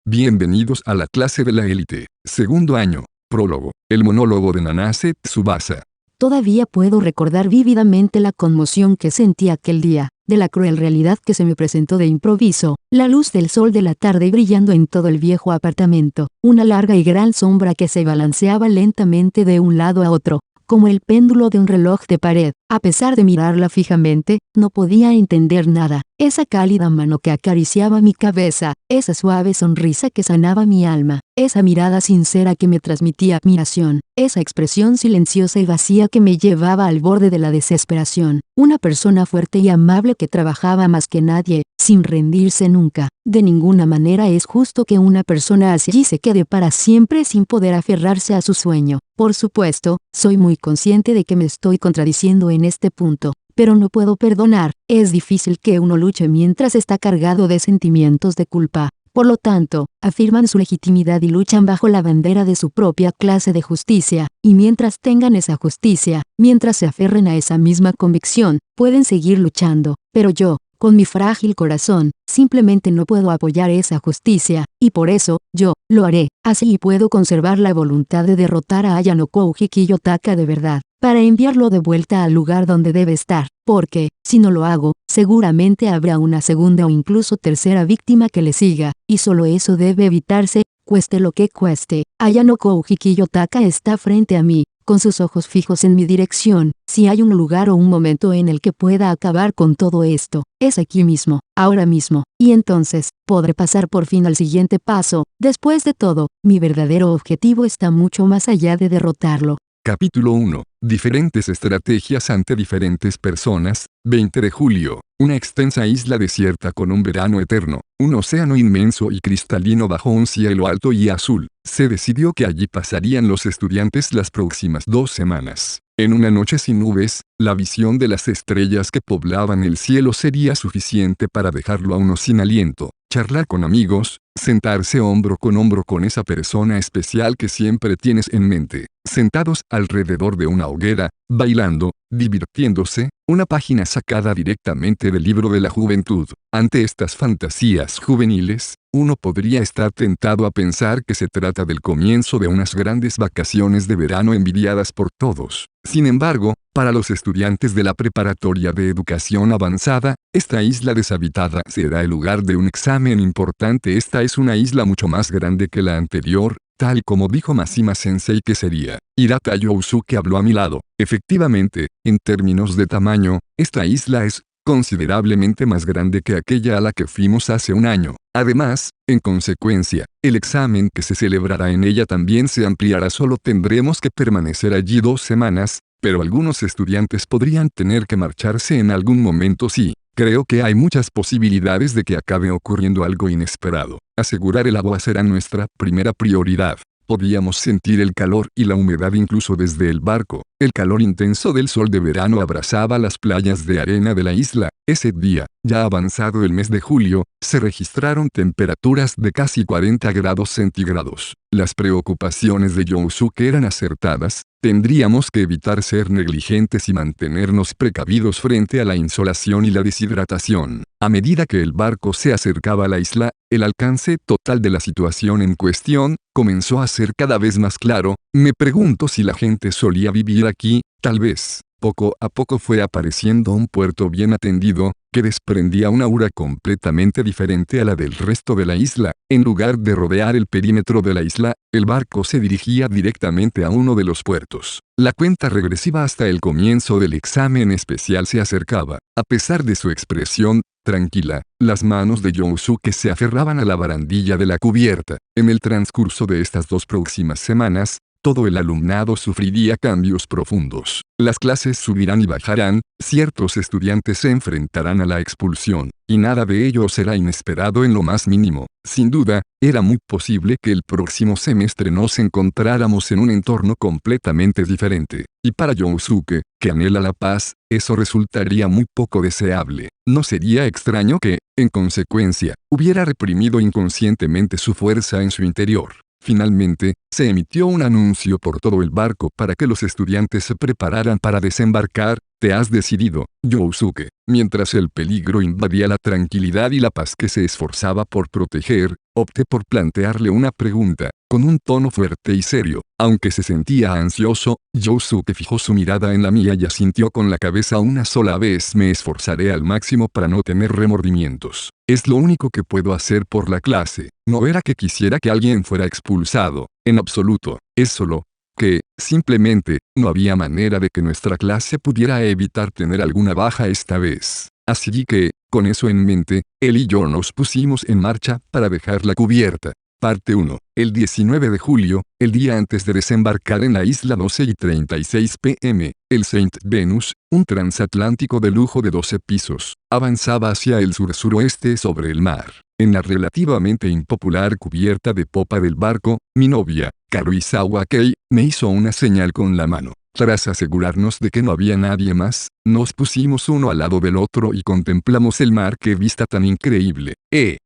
Bienvenidos a la clase de la élite. Segundo año. Prólogo. El monólogo de Nanase Tsubasa. Todavía puedo recordar vívidamente la conmoción que sentí aquel día, de la cruel realidad que se me presentó de improviso, la luz del sol de la tarde brillando en todo el viejo apartamento, una larga y gran sombra que se balanceaba lentamente de un lado a otro, como el péndulo de un reloj de pared. A pesar de mirarla fijamente, no podía entender nada. Esa cálida mano que acariciaba mi cabeza, esa suave sonrisa que sanaba mi alma, esa mirada sincera que me transmitía admiración, esa expresión silenciosa y vacía que me llevaba al borde de la desesperación. Una persona fuerte y amable que trabajaba más que nadie, sin rendirse nunca. De ninguna manera es justo que una persona así se quede para siempre sin poder aferrarse a su sueño. Por supuesto, soy muy consciente de que me estoy contradiciendo en este punto, pero no puedo perdonar. Es difícil que uno luche mientras está cargado de sentimientos de culpa. Por lo tanto, afirman su legitimidad y luchan bajo la bandera de su propia clase de justicia, y mientras tengan esa justicia, mientras se aferren a esa misma convicción, pueden seguir luchando. Pero yo, con mi frágil corazón, simplemente no puedo apoyar esa justicia, y por eso, yo, lo haré. Así puedo conservar la voluntad de derrotar a Ayano Kouji Kiyotaka de verdad, para enviarlo de vuelta al lugar donde debe estar, porque, si no lo hago, seguramente habrá una segunda o incluso tercera víctima que le siga, y solo eso debe evitarse, cueste lo que cueste. Ayano Kouji Kiyotaka está frente a mí, con sus ojos fijos en mi dirección. Si hay un lugar o un momento en el que pueda acabar con todo esto, es aquí mismo, ahora mismo, y entonces, podré pasar por fin al siguiente paso. Después de todo, mi verdadero objetivo está mucho más allá de derrotarlo. Capítulo 1. Diferentes estrategias ante diferentes personas. 20 de julio. Una extensa isla desierta con un verano eterno, un océano inmenso y cristalino bajo un cielo alto y azul. Se decidió que allí pasarían los estudiantes las próximas 2 semanas. En una noche sin nubes, la visión de las estrellas que poblaban el cielo sería suficiente para dejarlo a uno sin aliento. Charlar con amigos, sentarse hombro con esa persona especial que siempre tienes en mente, sentados alrededor de una hoguera, bailando, divirtiéndose, una página sacada directamente del libro de la juventud. Ante estas fantasías juveniles, uno podría estar tentado a pensar que se trata del comienzo de unas grandes vacaciones de verano envidiadas por todos. Sin embargo, para los estudiantes de la preparatoria de educación avanzada, esta isla deshabitada será el lugar de un examen importante. Esta es una isla mucho más grande que la anterior, tal como dijo Mashima Sensei que sería. Hirata Yousuke habló a mi lado. Efectivamente, en términos de tamaño, esta isla es considerablemente más grande que aquella a la que fuimos hace un año. Además, en consecuencia, el examen que se celebrará en ella también se ampliará. Solo tendremos que permanecer allí 2 semanas, pero algunos estudiantes podrían tener que marcharse en algún momento. Sí, creo que hay muchas posibilidades de que acabe ocurriendo algo inesperado. Asegurar el agua será nuestra primera prioridad. Podíamos sentir el calor y la humedad incluso desde el barco. El calor intenso del sol de verano abrazaba las playas de arena de la isla. Ese día, ya avanzado el mes de julio, se registraron temperaturas de casi 40 grados centígrados. Las preocupaciones de Yousuke eran acertadas. Tendríamos que evitar ser negligentes y mantenernos precavidos frente a la insolación y la deshidratación. A medida que el barco se acercaba a la isla, el alcance total de la situación en cuestión comenzó a ser cada vez más claro. Me pregunto si la gente solía vivir aquí. Tal vez. Poco a poco fue apareciendo un puerto bien atendido, que desprendía una aura completamente diferente a la del resto de la isla. En lugar de rodear el perímetro de la isla, el barco se dirigía directamente a uno de los puertos. La cuenta regresiva hasta el comienzo del examen especial se acercaba. A pesar de su expresión tranquila, las manos de Yousuke se aferraban a la barandilla de la cubierta. En el transcurso de estas 2 próximas semanas, todo el alumnado sufriría cambios profundos. Las clases subirán y bajarán, ciertos estudiantes se enfrentarán a la expulsión, y nada de ello será inesperado en lo más mínimo. Sin duda, era muy posible que el próximo semestre nos encontráramos en un entorno completamente diferente. Y para Yousuke, que anhela la paz, eso resultaría muy poco deseable. No sería extraño que, en consecuencia, hubiera reprimido inconscientemente su fuerza en su interior. Finalmente, se emitió un anuncio por todo el barco para que los estudiantes se prepararan para desembarcar. te has decidido, Yousuke. Mientras el peligro invadía la tranquilidad y la paz que se esforzaba por proteger, opté por plantearle una pregunta, con un tono fuerte y serio. Aunque se sentía ansioso, Yousuke fijó su mirada en la mía y asintió con la cabeza una sola vez. Me esforzaré al máximo para no tener remordimientos. Es lo único que puedo hacer por la clase. No era que quisiera que alguien fuera expulsado, en absoluto. Es solo que, simplemente, no había manera de que nuestra clase pudiera evitar tener alguna baja esta vez. Así que, con eso en mente, él y yo nos pusimos en marcha para dejar la cubierta. Parte 1. El 19 de julio, el día antes de desembarcar en la isla 12:36 p.m., el Saint Venus, un transatlántico de lujo de 12 pisos, avanzaba hacia el sur-suroeste sobre el mar. En la relativamente impopular cubierta de popa del barco, mi novia, Karuizawa Kei, me hizo una señal con la mano. Tras asegurarnos de que no había nadie más, nos pusimos uno al lado del otro y contemplamos el mar. ¡Qué vista tan increíble!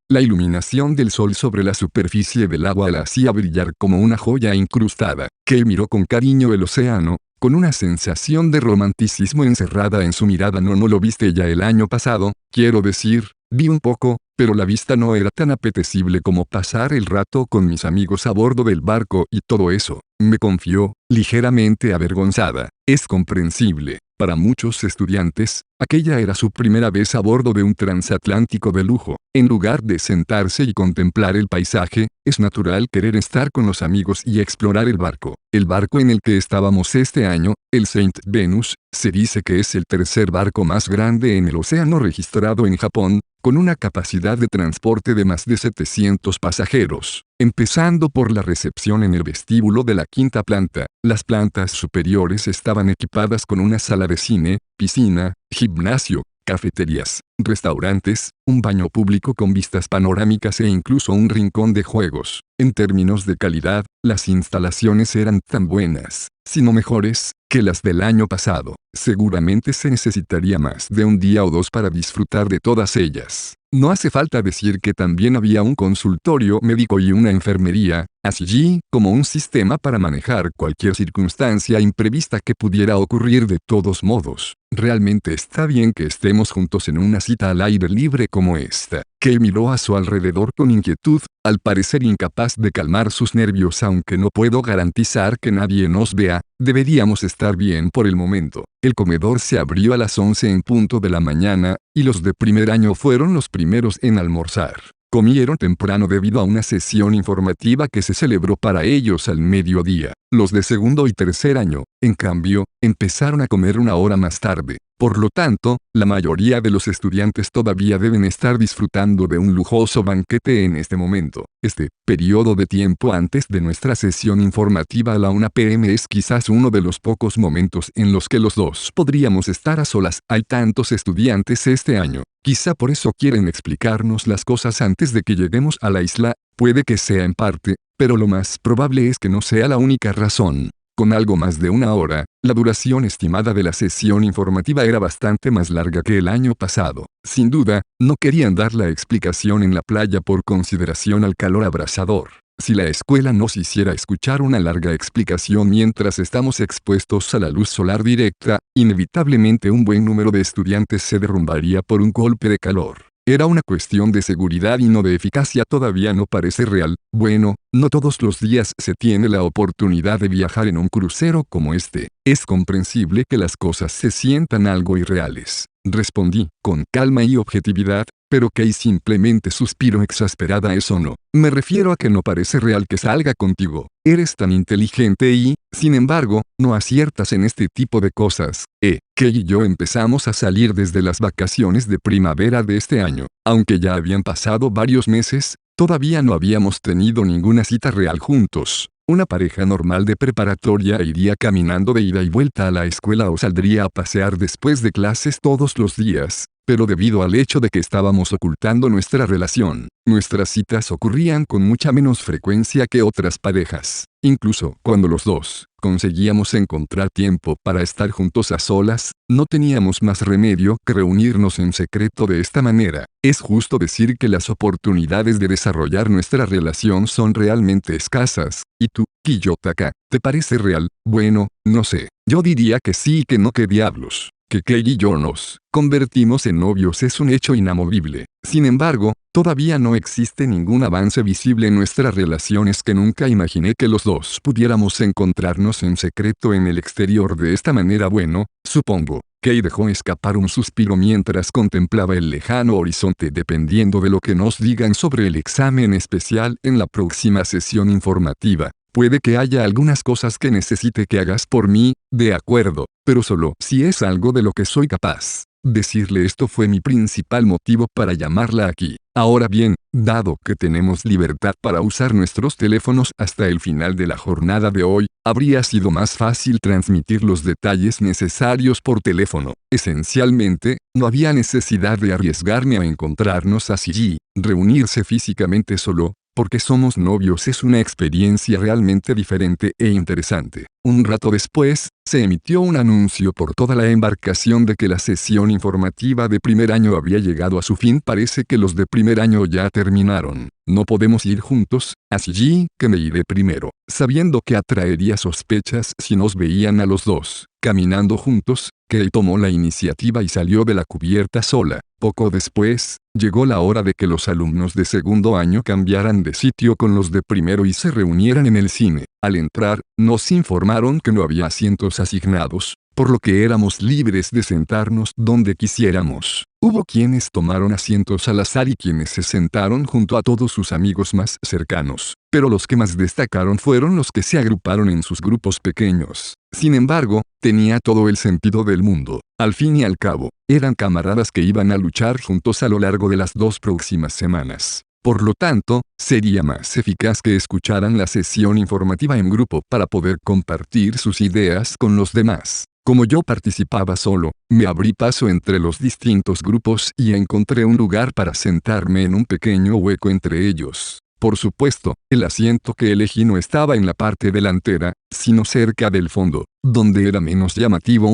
La iluminación del sol sobre la superficie del agua la hacía brillar como una joya incrustada. Kei miró con cariño el océano, con una sensación de romanticismo encerrada en su mirada. No lo viste ya el año pasado, quiero decir. Vi un poco, pero la vista no era tan apetecible como pasar el rato con mis amigos a bordo del barco y todo eso. Me confió, ligeramente avergonzada. Es comprensible. Para muchos estudiantes, aquella era su primera vez a bordo de un transatlántico de lujo. En lugar de sentarse y contemplar el paisaje, es natural querer estar con los amigos y explorar el barco. El barco en el que estábamos este año, el Saint Venus, se dice que es el tercer barco más grande en el océano registrado en Japón, con una capacidad de transporte de más de 700 pasajeros. Empezando por la recepción en el vestíbulo de la quinta planta, las plantas superiores estaban equipadas con una sala de cine, piscina, gimnasio, cafeterías, restaurantes, un baño público con vistas panorámicas e incluso un rincón de juegos. En términos de calidad, las instalaciones eran tan buenas, si no mejores, que las del año pasado. Seguramente se necesitaría más de un día o dos para disfrutar de todas ellas. No hace falta decir que también había un consultorio médico y una enfermería, así como un sistema para manejar cualquier circunstancia imprevista que pudiera ocurrir. De todos modos, realmente está bien que estemos juntos en una cita al aire libre como esta. Kei miró a su alrededor con inquietud, al parecer incapaz de calmar sus nervios. Aunque no puedo garantizar que nadie nos vea, deberíamos estar bien por el momento. El comedor se abrió a las 11 en punto de la mañana, y los de primer año fueron los primeros en almorzar. Comieron temprano debido a una sesión informativa que se celebró para ellos al mediodía. Los de segundo y tercer año, en cambio, empezaron a comer una hora más tarde. Por lo tanto, la mayoría de los estudiantes todavía deben estar disfrutando de un lujoso banquete en este momento. Este periodo de tiempo antes de nuestra sesión informativa a la 1 p.m. es quizás uno de los pocos momentos en los que los dos podríamos estar a solas. Hay tantos estudiantes este año. Quizá por eso quieren explicarnos las cosas antes de que lleguemos a la isla. Puede que sea en parte, pero lo más probable es que no sea la única razón. Con algo más de una hora, la duración estimada de la sesión informativa era bastante más larga que el año pasado. Sin duda, no querían dar la explicación en la playa por consideración al calor abrasador. Si la escuela nos hiciera escuchar una larga explicación mientras estamos expuestos a la luz solar directa, inevitablemente un buen número de estudiantes se derrumbaría por un golpe de calor. Era una cuestión de seguridad y no de eficacia. Todavía no parece real. Bueno, no todos los días se tiene la oportunidad de viajar en un crucero como este. Es comprensible que las cosas se sientan algo irreales. Respondí, con calma y objetividad, pero Kei simplemente suspiró exasperada. Eso no. Me refiero a que no parece real que salga contigo. Eres tan inteligente y, sin embargo, no aciertas en este tipo de cosas. Kei y yo empezamos a salir desde las vacaciones de primavera de este año. Aunque ya habían pasado varios meses, todavía no habíamos tenido ninguna cita real juntos. Una pareja normal de preparatoria iría caminando de ida y vuelta a la escuela o saldría a pasear después de clases todos los días, pero debido al hecho de que estábamos ocultando nuestra relación, nuestras citas ocurrían con mucha menos frecuencia que otras parejas. Incluso cuando los dos conseguíamos encontrar tiempo para estar juntos a solas, no teníamos más remedio que reunirnos en secreto. De esta manera, es justo decir que las oportunidades de desarrollar nuestra relación son realmente escasas. ¿Y tú, Kiyotaka, te parece real? Bueno, no sé. Yo diría que sí y que no. ¿Qué diablos? que Kei y yo nos convertimos en novios es un hecho inamovible. Sin embargo, todavía no existe ningún avance visible en nuestra relación. Es que nunca imaginé que los dos pudiéramos encontrarnos en secreto en el exterior de esta manera. Bueno, supongo. Kei dejó escapar un suspiro mientras contemplaba el lejano horizonte. Dependiendo de lo que nos digan sobre el examen especial en la próxima sesión informativa, puede que haya algunas cosas que necesite que hagas por mí, de acuerdo, pero solo si es algo de lo que soy capaz. Decirle esto fue mi principal motivo para llamarla aquí. Ahora bien, dado que tenemos libertad para usar nuestros teléfonos hasta el final de la jornada de hoy, habría sido más fácil transmitir los detalles necesarios por teléfono. Esencialmente, no había necesidad de arriesgarme a encontrarnos así. Reunirse físicamente solo, porque somos novios, es una experiencia realmente diferente e interesante. Un rato después, se emitió un anuncio por toda la embarcación de que la sesión informativa de primer año había llegado a su fin. Parece que los de primer año ya terminaron. No podemos ir juntos, así que me iré primero, sabiendo que atraería sospechas si nos veían a los dos caminando juntos. Kei tomó la iniciativa y salió de la cubierta sola. Poco después, llegó la hora de que los alumnos de segundo año cambiaran de sitio con los de primero y se reunieran en el cine. Al entrar, nos informaron que no había asientos asignados, por lo que éramos libres de sentarnos donde quisiéramos. Hubo quienes tomaron asientos al azar y quienes se sentaron junto a todos sus amigos más cercanos, pero los que más destacaron fueron los que se agruparon en sus grupos pequeños. Sin embargo, tenía todo el sentido del mundo. Al fin y al cabo, eran camaradas que iban a luchar juntos a lo largo de las 2 próximas semanas. Por lo tanto, sería más eficaz que escucharan la sesión informativa en grupo para poder compartir sus ideas con los demás. Como yo participaba solo, me abrí paso entre los distintos grupos y encontré un lugar para sentarme en un pequeño hueco entre ellos. Por supuesto, el asiento que elegí no estaba en la parte delantera, sino cerca del fondo, donde era menos llamativo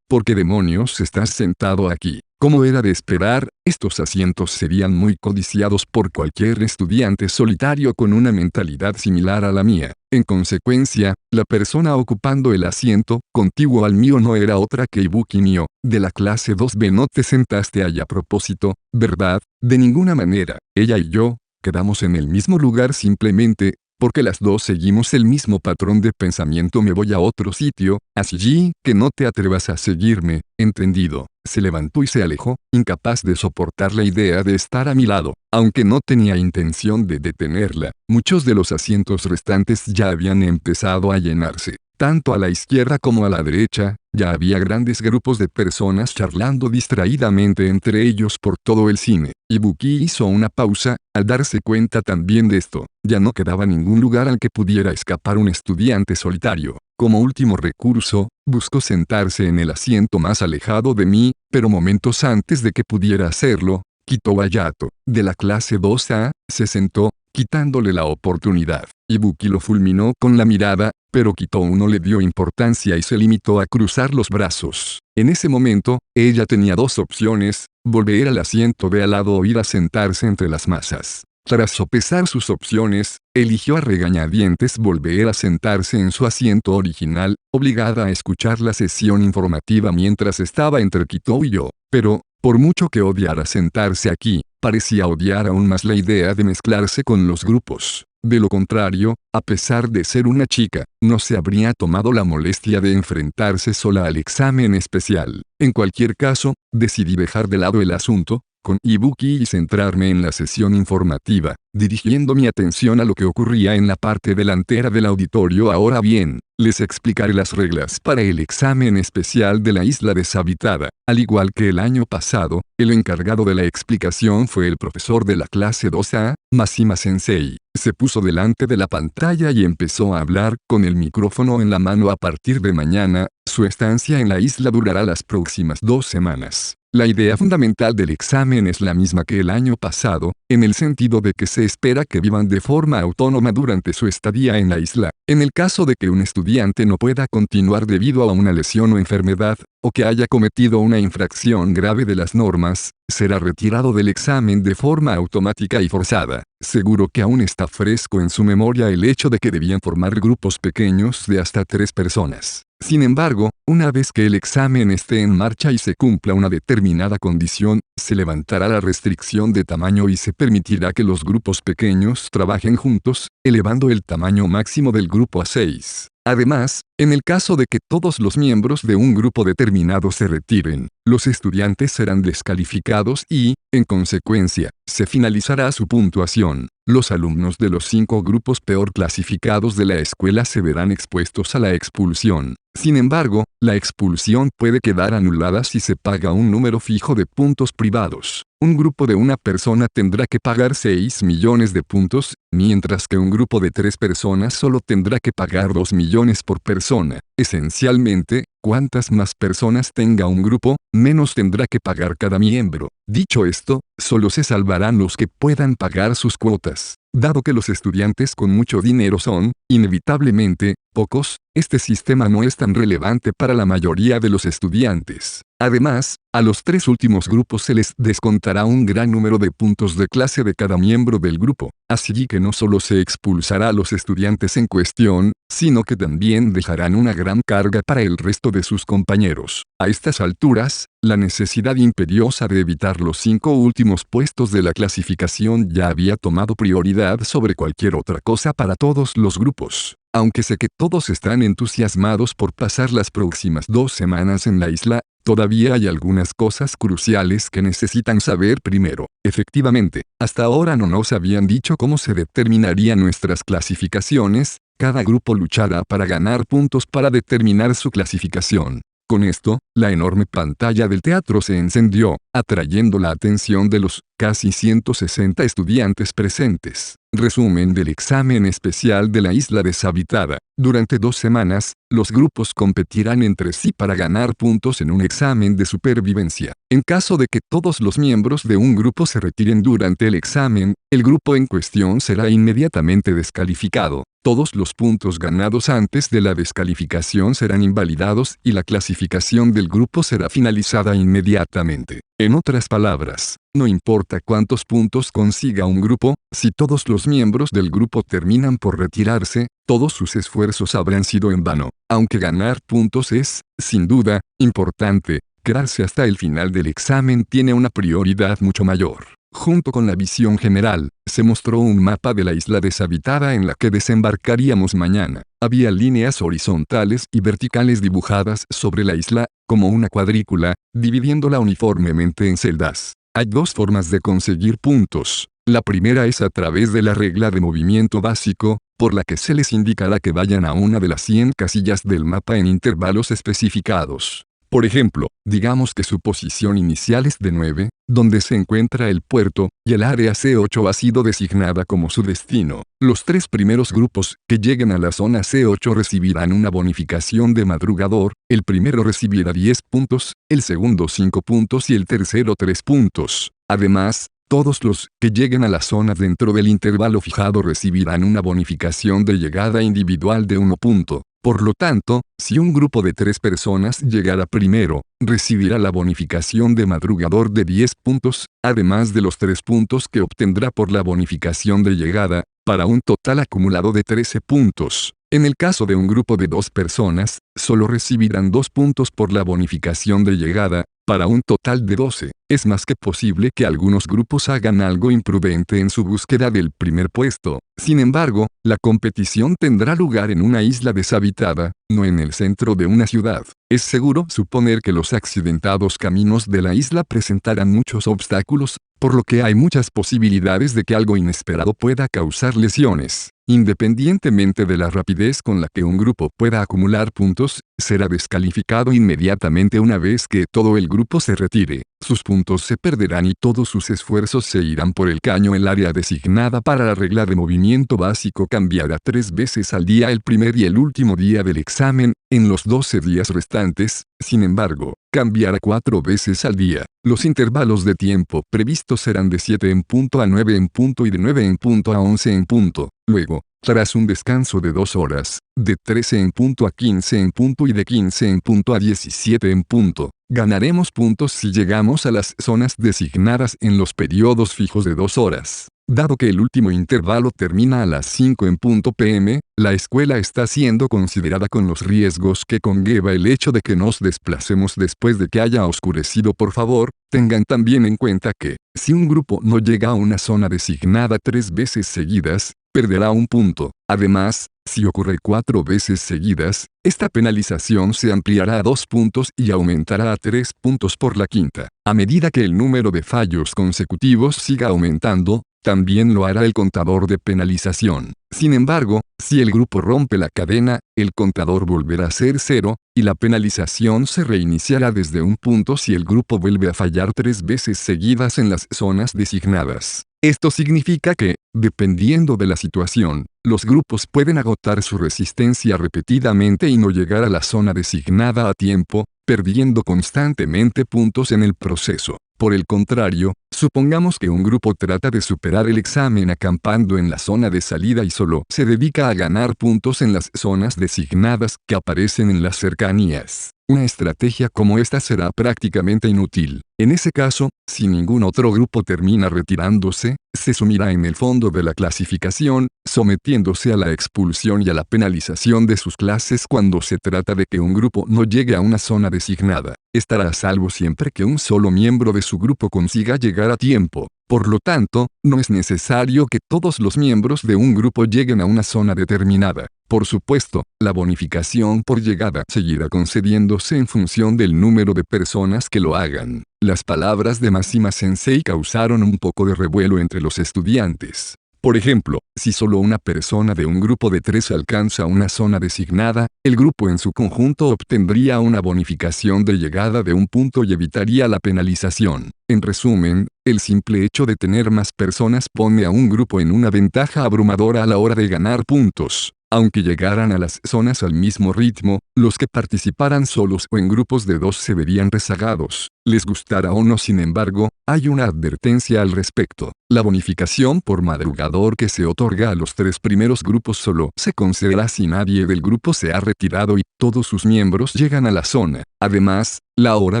¿por qué demonios estás sentado aquí? Como era de esperar, estos asientos serían muy codiciados por cualquier estudiante solitario con una mentalidad similar a la mía. En consecuencia, la persona ocupando el asiento contiguo al mío no era otra que Ibuki Mio, de la clase 2B. No te sentaste allá a propósito, ¿verdad? De ninguna manera. Ella y yo quedamos en el mismo lugar simplemente porque las dos seguimos el mismo patrón de pensamiento. Me voy a otro sitio, así que no te atrevas a seguirme, ¿entendido? Se levantó y se alejó, incapaz de soportar la idea de estar a mi lado. Aunque no tenía intención de detenerla, muchos de los asientos restantes ya habían empezado a llenarse. Tanto a la izquierda como a la derecha, ya había grandes grupos de personas charlando distraídamente entre ellos por todo el cine. Ibuki hizo una pausa, al darse cuenta también de esto. Ya no quedaba ningún lugar al que pudiera escapar un estudiante solitario. Como último recurso, buscó sentarse en el asiento más alejado de mí, pero momentos antes de que pudiera hacerlo, Kito Hayato, de la clase 2A, se sentó, quitándole la oportunidad. Ibuki lo fulminó con la mirada, pero Kito no le dio importancia y se limitó a cruzar los brazos. En ese momento, ella tenía 2 opciones: volver al asiento de al lado o ir a sentarse entre las masas. Tras sopesar sus opciones, eligió a regañadientes volver a sentarse en su asiento original, obligada a escuchar la sesión informativa mientras estaba entre Kito y yo. Pero, por mucho que odiara sentarse aquí, parecía odiar aún más la idea de mezclarse con los grupos. De lo contrario, a pesar de ser una chica, no se habría tomado la molestia de enfrentarse sola al examen especial. En cualquier caso, decidí dejar de lado el asunto con Ibuki y centrarme en la sesión informativa, dirigiendo mi atención a lo que ocurría en la parte delantera del auditorio. Ahora bien, les explicaré las reglas para el examen especial de la isla deshabitada. Al igual que el año pasado, el encargado de la explicación fue el profesor de la clase 2A, Mashima Sensei. Se puso delante de la pantalla y empezó a hablar con el micrófono en la mano. A partir de mañana, su estancia en la isla durará las próximas 2 semanas. La idea fundamental del examen es la misma que el año pasado, en el sentido de que se espera que vivan de forma autónoma durante su estadía en la isla. En el caso de que un estudiante no pueda continuar debido a una lesión o enfermedad, o que haya cometido una infracción grave de las normas, será retirado del examen de forma automática y forzada. Seguro que aún está fresco en su memoria el hecho de que debían formar grupos pequeños de hasta 3 personas. Sin embargo, una vez que el examen esté en marcha y se cumpla una determinada condición, se levantará la restricción de tamaño y se permitirá que los grupos pequeños trabajen juntos, elevando el tamaño máximo del grupo a 6. Además, en el caso de que todos los miembros de un grupo determinado se retiren, los estudiantes serán descalificados y, en consecuencia, se finalizará su puntuación. Los alumnos de los 5 grupos peor clasificados de la escuela se verán expuestos a la expulsión. Sin embargo, la expulsión puede quedar anulada si se paga un número fijo de puntos privados. Un grupo de una persona tendrá que pagar 6 millones de puntos, mientras que un grupo de 3 personas solo tendrá que pagar 2 millones por persona. Esencialmente, cuantas más personas tenga un grupo, menos tendrá que pagar cada miembro. Dicho esto, solo se salvarán los que puedan pagar sus cuotas. Dado que los estudiantes con mucho dinero son, inevitablemente, pocos, este sistema no es tan relevante para la mayoría de los estudiantes. Además, a los 3 últimos grupos se les descontará un gran número de puntos de clase de cada miembro del grupo, así que no solo se expulsará a los estudiantes en cuestión, sino que también dejarán una gran carga para el resto de sus compañeros. A estas alturas, la necesidad imperiosa de evitar los 5 últimos puestos de la clasificación ya había tomado prioridad sobre cualquier otra cosa para todos los grupos. Aunque sé que todos están entusiasmados por pasar las próximas 2 semanas en la isla, todavía hay algunas cosas cruciales que necesitan saber primero. Efectivamente, hasta ahora no nos habían dicho cómo se determinarían nuestras clasificaciones. Cada grupo luchará para ganar puntos para determinar su clasificación. Con esto, la enorme pantalla del teatro se encendió, atrayendo la atención de los casi 160 estudiantes presentes. Resumen del examen especial de la isla deshabitada. Durante 2 semanas, los grupos competirán entre sí para ganar puntos en un examen de supervivencia. En caso de que todos los miembros de un grupo se retiren durante el examen, el grupo en cuestión será inmediatamente descalificado. Todos los puntos ganados antes de la descalificación serán invalidados y la clasificación del grupo será finalizada inmediatamente. En otras palabras, no importa cuántos puntos consiga un grupo, si todos los miembros del grupo terminan por retirarse, todos sus esfuerzos habrán sido en vano. Aunque ganar puntos es, sin duda, importante, quedarse hasta el final del examen tiene una prioridad mucho mayor. Junto con la visión general, se mostró un mapa de la isla deshabitada en la que desembarcaríamos mañana. Había líneas horizontales y verticales dibujadas sobre la isla, como una cuadrícula, dividiéndola uniformemente en celdas. Hay 2 formas de conseguir puntos. La primera es a través de la regla de movimiento básico, por la que se les indicará que vayan a una de las 100 casillas del mapa en intervalos especificados. Por ejemplo, digamos que su posición inicial es de 9, donde se encuentra el puerto, y el área C8 ha sido designada como su destino. Los 3 primeros grupos que lleguen a la zona C8 recibirán una bonificación de madrugador, el primero recibirá 10 puntos, el segundo 5 puntos y el tercero 3 puntos. Además, todos los que lleguen a la zona dentro del intervalo fijado recibirán una bonificación de llegada individual de 1 punto. Por lo tanto, si un grupo de 3 personas llegara primero, recibirá la bonificación de madrugador de 10 puntos, además de los 3 puntos que obtendrá por la bonificación de llegada, para un total acumulado de 13 puntos. En el caso de un grupo de 2 personas, solo recibirán 2 puntos por la bonificación de llegada, para un total de 12. Es más que posible que algunos grupos hagan algo imprudente en su búsqueda del primer puesto. Sin embargo, la competición tendrá lugar en una isla deshabitada, no en el centro de una ciudad. Es seguro suponer que los accidentados caminos de la isla presentarán muchos obstáculos, por lo que hay muchas posibilidades de que algo inesperado pueda causar lesiones. Independientemente de la rapidez con la que un grupo pueda acumular puntos, será descalificado inmediatamente una vez que todo el grupo se retire. Sus puntos se perderán y todos sus esfuerzos se irán por el caño. El área designada para la regla de movimiento básico cambiará 3 veces al día el primer y el último día del examen. En los 12 días restantes, sin embargo, cambiará 4 veces al día. Los intervalos de tiempo previstos serán de 7 en punto a 9 en punto y de 9 en punto a 11 en punto. Luego, tras un descanso de 2 horas, de 13 en punto a 15 en punto y de 15 en punto a 17 en punto, ganaremos puntos si llegamos a las zonas designadas en los periodos fijos de 2 horas. Dado que el último intervalo termina a las 5 en punto p.m., la escuela está siendo considerada con los riesgos que conlleva el hecho de que nos desplacemos después de que haya oscurecido. Por favor, tengan también en cuenta que, si un grupo no llega a una zona designada 3 veces seguidas, perderá un punto. Además, si ocurre 4 veces seguidas, esta penalización se ampliará a 2 puntos y aumentará a 3 puntos por la quinta. A medida que el número de fallos consecutivos siga aumentando, también lo hará el contador de penalización. Sin embargo, si el grupo rompe la cadena, el contador volverá a ser 0, y la penalización se reiniciará desde un punto si el grupo vuelve a fallar 3 veces seguidas en las zonas designadas. Esto significa que, dependiendo de la situación, los grupos pueden agotar su resistencia repetidamente y no llegar a la zona designada a tiempo, perdiendo constantemente puntos en el proceso. Por el contrario, supongamos que un grupo trata de superar el examen acampando en la zona de salida y solo se dedica a ganar puntos en las zonas designadas que aparecen en las cercanías. Una estrategia como esta será prácticamente inútil. En ese caso, si ningún otro grupo termina retirándose, se sumirá en el fondo de la clasificación, sometiéndose a la expulsión y a la penalización de sus clases cuando se trata de que un grupo no llegue a una zona designada. Estará a salvo siempre que un solo miembro de su grupo consiga llegar a tiempo. Por lo tanto, no es necesario que todos los miembros de un grupo lleguen a una zona determinada. Por supuesto, la bonificación por llegada seguirá concediéndose en función del número de personas que lo hagan. Las palabras de Mashima Sensei causaron un poco de revuelo entre los estudiantes. Por ejemplo, si solo una persona de un grupo de 3 alcanza una zona designada, el grupo en su conjunto obtendría una bonificación de llegada de un punto y evitaría la penalización. En resumen, el simple hecho de tener más personas pone a un grupo en una ventaja abrumadora a la hora de ganar puntos. Aunque llegaran a las zonas al mismo ritmo, los que participaran solos o en grupos de 2 se verían rezagados. Les gustará o no, sin embargo, hay una advertencia al respecto. La bonificación por madrugador que se otorga a los 3 primeros grupos solo se concederá si nadie del grupo se ha retirado y todos sus miembros llegan a la zona. Además, la hora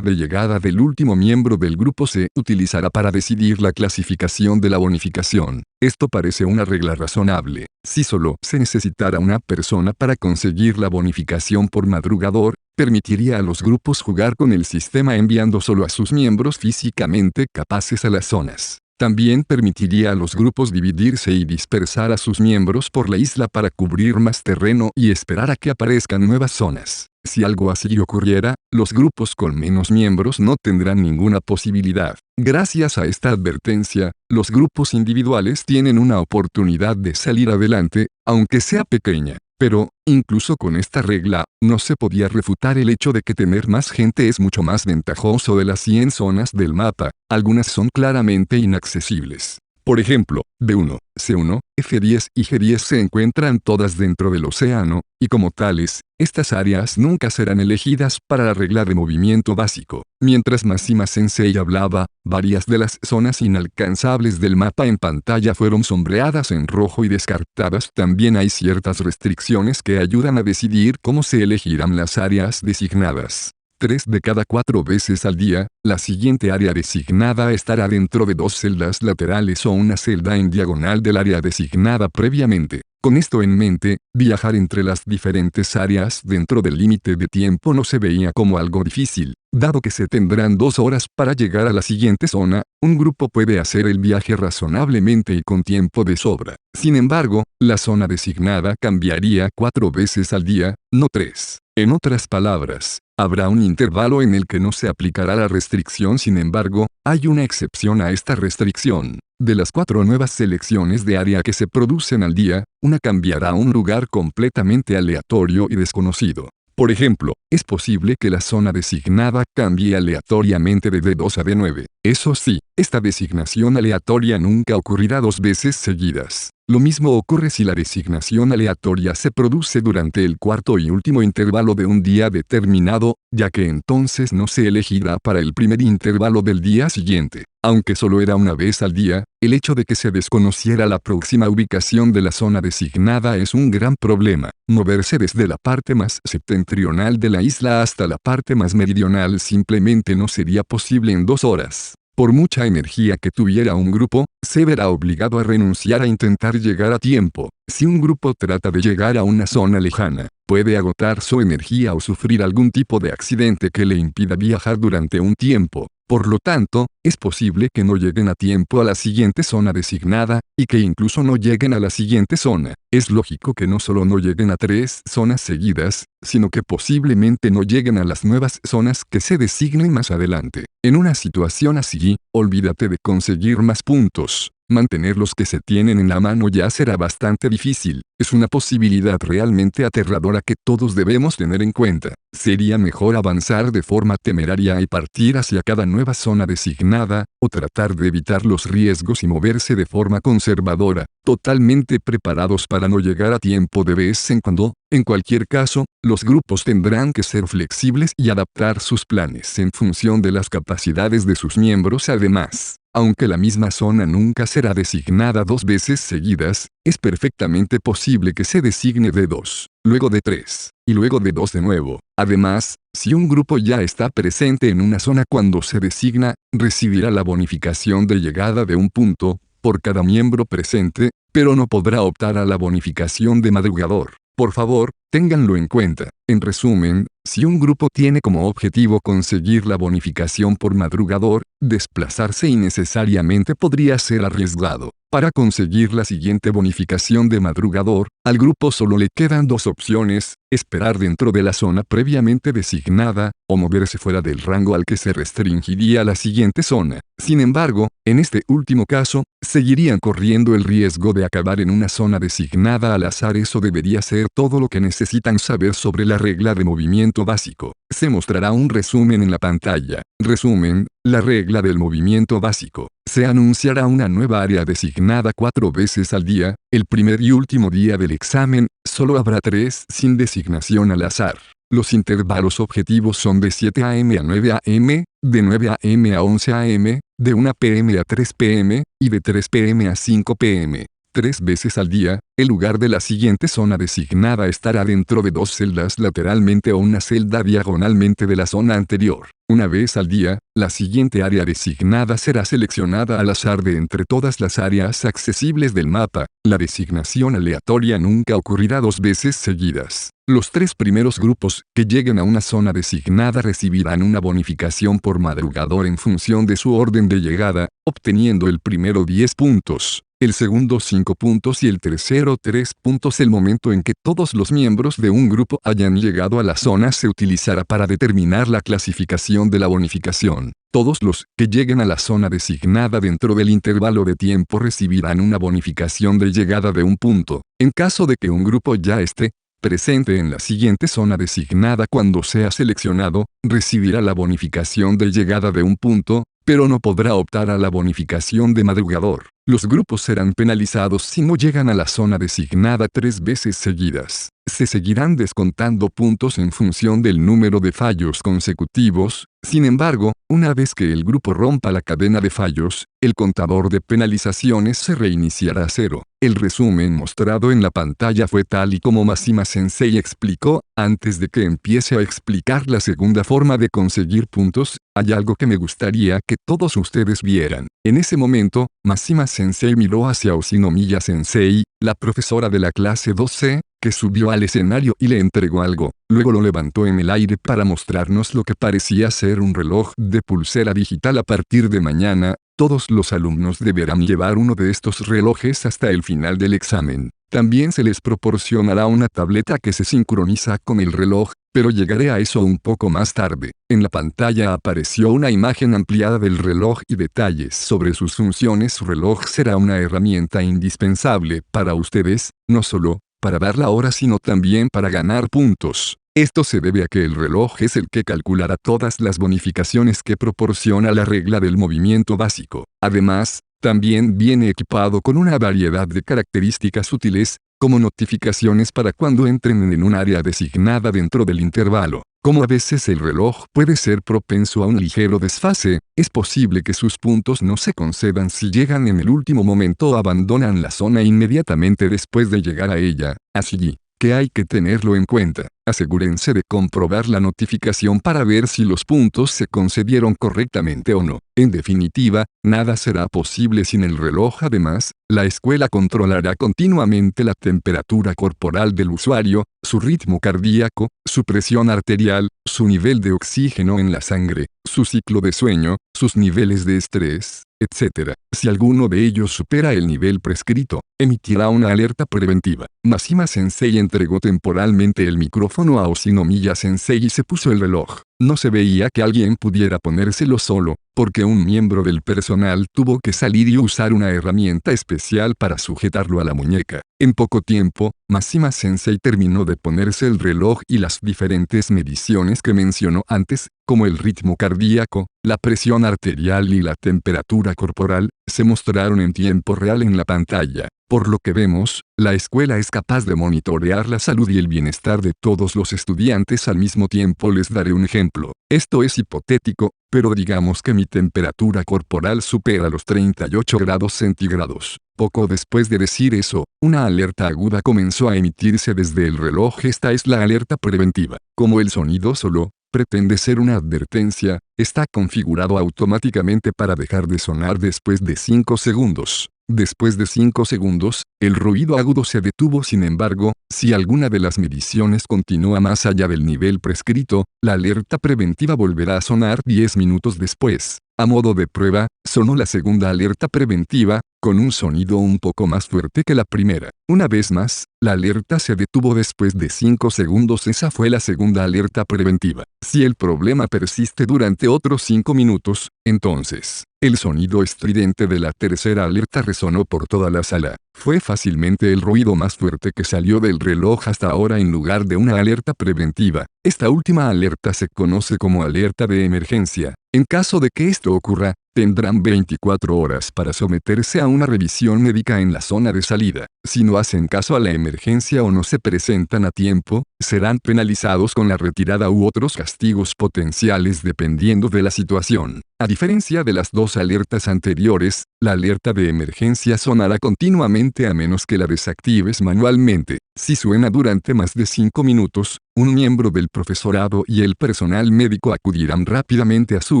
de llegada del último miembro del grupo se utilizará para decidir la clasificación de la bonificación. Esto parece una regla razonable. Si solo se necesitara una persona para conseguir la bonificación por madrugador, permitiría a los grupos jugar con el sistema enviando solo a sus miembros físicamente capaces a las zonas. También permitiría a los grupos dividirse y dispersar a sus miembros por la isla para cubrir más terreno y esperar a que aparezcan nuevas zonas. Si algo así ocurriera, los grupos con menos miembros no tendrán ninguna posibilidad. Gracias a esta advertencia, los grupos individuales tienen una oportunidad de salir adelante, aunque sea pequeña. Pero, incluso con esta regla, no se podía refutar el hecho de que tener más gente es mucho más ventajoso. De las 100 zonas del mapa, algunas son claramente inaccesibles. Por ejemplo, B1, C1, F10 y G10 se encuentran todas dentro del océano, y como tales, estas áreas nunca serán elegidas para la regla de movimiento básico. Mientras Mashima Sensei hablaba, varias de las zonas inalcanzables del mapa en pantalla fueron sombreadas en rojo y descartadas. También hay ciertas restricciones que ayudan a decidir cómo se elegirán las áreas designadas. 3 de cada 4 veces al día, la siguiente área designada estará dentro de 2 celdas laterales o una celda en diagonal del área designada previamente. Con esto en mente, viajar entre las diferentes áreas dentro del límite de tiempo no se veía como algo difícil. Dado que se tendrán 2 horas para llegar a la siguiente zona, un grupo puede hacer el viaje razonablemente y con tiempo de sobra. Sin embargo, la zona designada cambiaría 4 veces al día, no 3. En otras palabras, habrá un intervalo en el que no se aplicará la restricción. Sin embargo, hay una excepción a esta restricción. De las 4 nuevas selecciones de área que se producen al día, una cambiará a un lugar completamente aleatorio y desconocido. Por ejemplo, es posible que la zona designada cambie aleatoriamente de D2 a D9. Eso sí, esta designación aleatoria nunca ocurrirá 2 veces seguidas. Lo mismo ocurre si la designación aleatoria se produce durante el cuarto y último intervalo de un día determinado, ya que entonces no se elegirá para el primer intervalo del día siguiente. Aunque solo era una vez al día, el hecho de que se desconociera la próxima ubicación de la zona designada es un gran problema. Moverse desde la parte más septentrional de la isla hasta la parte más meridional simplemente no sería posible en 2 horas. Por mucha energía que tuviera un grupo, se verá obligado a renunciar a intentar llegar a tiempo. Si un grupo trata de llegar a una zona lejana, puede agotar su energía o sufrir algún tipo de accidente que le impida viajar durante un tiempo. Por lo tanto, es posible que no lleguen a tiempo a la siguiente zona designada, y que incluso no lleguen a la siguiente zona. Es lógico que no solo no lleguen a 3 zonas seguidas, sino que posiblemente no lleguen a las nuevas zonas que se designen más adelante. En una situación así, olvídate de conseguir más puntos. Mantener los que se tienen en la mano ya será bastante difícil. Es una posibilidad realmente aterradora que todos debemos tener en cuenta. Sería mejor avanzar de forma temeraria y partir hacia cada nueva zona designada, o tratar de evitar los riesgos y moverse de forma conservadora, totalmente preparados para no llegar a tiempo de vez en cuando. En cualquier caso, los grupos tendrán que ser flexibles y adaptar sus planes en función de las capacidades de sus miembros. Además, aunque la misma zona nunca será designada 2 veces seguidas, es perfectamente posible que se designe de 2, luego de 3, y luego de 2 de nuevo. Además, si un grupo ya está presente en una zona cuando se designa, recibirá la bonificación de llegada de un punto, por cada miembro presente, pero no podrá optar a la bonificación de madrugador. Por favor, ténganlo en cuenta. En resumen, si un grupo tiene como objetivo conseguir la bonificación por madrugador, desplazarse innecesariamente podría ser arriesgado. Para conseguir la siguiente bonificación de madrugador, al grupo solo le quedan 2 opciones: esperar dentro de la zona previamente designada, o moverse fuera del rango al que se restringiría la siguiente zona. Sin embargo, en este último caso, seguirían corriendo el riesgo de acabar en una zona designada al azar. Eso debería ser todo lo que necesitan saber sobre la regla de movimiento básico. Se mostrará un resumen en la pantalla. Resumen: la regla del movimiento básico. Se anunciará una nueva área designada 4 veces al día. El primer y último día del examen, solo habrá 3 sin designación al azar. Los intervalos objetivos son de 7 am a 9 am, de 9 am a 11 am, de 1 pm a 3 pm, y de 3 pm a 5 pm. 3 veces al día, el lugar de la siguiente zona designada estará dentro de 2 celdas lateralmente o una celda diagonalmente de la zona anterior. Una vez al día, la siguiente área designada será seleccionada al azar de entre todas las áreas accesibles del mapa. La designación aleatoria nunca ocurrirá 2 veces seguidas. Los 3 primeros grupos que lleguen a una zona designada recibirán una bonificación por madrugador en función de su orden de llegada, obteniendo el primero 10 puntos, el segundo 5 puntos y el tercero 3 puntos. El momento en que todos los miembros de un grupo hayan llegado a la zona se utilizará para determinar la clasificación de la bonificación. Todos los que lleguen a la zona designada dentro del intervalo de tiempo recibirán una bonificación de llegada de 1 punto. En caso de que un grupo ya esté presente en la siguiente zona designada cuando sea seleccionado, recibirá la bonificación de llegada de 1 punto, pero no podrá optar a la bonificación de madrugador. Los grupos serán penalizados si no llegan a la zona designada 3 veces seguidas. Se seguirán descontando puntos en función del número de fallos consecutivos. Sin embargo, una vez que el grupo rompa la cadena de fallos, el contador de penalizaciones se reiniciará a 0. El resumen mostrado en la pantalla fue tal y como Mashima Sensei explicó. Antes de que empiece a explicar la segunda forma de conseguir puntos, hay algo que me gustaría que todos ustedes vieran. En ese momento, Mashima Sensei miró hacia Oshinomiya Sensei, la profesora de la clase 2C, que subió al escenario y le entregó algo. Luego lo levantó en el aire para mostrarnos lo que parecía ser un reloj de pulsera digital. A partir de mañana, todos los alumnos deberán llevar uno de estos relojes hasta el final del examen. También se les proporcionará una tableta que se sincroniza con el reloj, pero llegaré a eso un poco más tarde. En la pantalla apareció una imagen ampliada del reloj y detalles sobre sus funciones. Su reloj será una herramienta indispensable para ustedes, no solo para dar la hora sino también para ganar puntos. Esto se debe a que el reloj es el que calculará todas las bonificaciones que proporciona la regla del movimiento básico. Además, también viene equipado con una variedad de características útiles, como notificaciones para cuando entren en un área designada dentro del intervalo. Como a veces el reloj puede ser propenso a un ligero desfase, es posible que sus puntos no se concedan si llegan en el último momento o abandonan la zona inmediatamente después de llegar a ella. Así, que hay que tenerlo en cuenta. Asegúrense de comprobar la notificación para ver si los puntos se concedieron correctamente o no. En definitiva, nada será posible sin el reloj. Además, la escuela controlará continuamente la temperatura corporal del usuario, su ritmo cardíaco, su presión arterial, su nivel de oxígeno en la sangre, su ciclo de sueño, sus niveles de estrés, etc. Si alguno de ellos supera el nivel prescrito, emitirá una alerta preventiva. Mashima Sensei entregó temporalmente el micrófono a Oshinomiya Sensei y se puso el reloj. No se veía que alguien pudiera ponérselo solo, porque un miembro del personal tuvo que salir y usar una herramienta especial para sujetarlo a la muñeca. En poco tiempo, Mashima Sensei terminó de ponerse el reloj y las diferentes mediciones que mencionó antes, como el ritmo cardíaco, la presión arterial y la temperatura corporal, se mostraron en tiempo real en la pantalla. Por lo que vemos, la escuela es capaz de monitorear la salud y el bienestar de todos los estudiantes al mismo tiempo. Les daré un ejemplo. Esto es hipotético, pero digamos que mi temperatura corporal supera los 38 grados centígrados. Poco después de decir eso, una alerta aguda comenzó a emitirse desde el reloj. Esta es la alerta preventiva. Como el sonido solo pretende ser una advertencia, está configurado automáticamente para dejar de sonar después de 5 segundos. Después de 5 segundos, el ruido agudo se detuvo. Sin embargo, si alguna de las mediciones continúa más allá del nivel prescrito, la alerta preventiva volverá a sonar 10 minutos después. A modo de prueba, sonó la segunda alerta preventiva, con un sonido un poco más fuerte que la primera. Una vez más, la alerta se detuvo después de 5 segundos. Esa fue la segunda alerta preventiva. Si el problema persiste durante otros 5 minutos, entonces, el sonido estridente de la tercera alerta resonó por toda la sala. Fue fácilmente el ruido más fuerte que salió del reloj hasta ahora en lugar de una alerta preventiva. Esta última alerta se conoce como alerta de emergencia. En caso de que esto ocurra, tendrán 24 horas para someterse a una revisión médica en la zona de salida. Si no hacen caso a la emergencia o no se presentan a tiempo, serán penalizados con la retirada u otros castigos potenciales dependiendo de la situación. A diferencia de las dos alertas anteriores, la alerta de emergencia sonará continuamente a menos que la desactives manualmente. Si suena durante más de 5 minutos, un miembro del profesorado y el personal médico acudirán rápidamente a su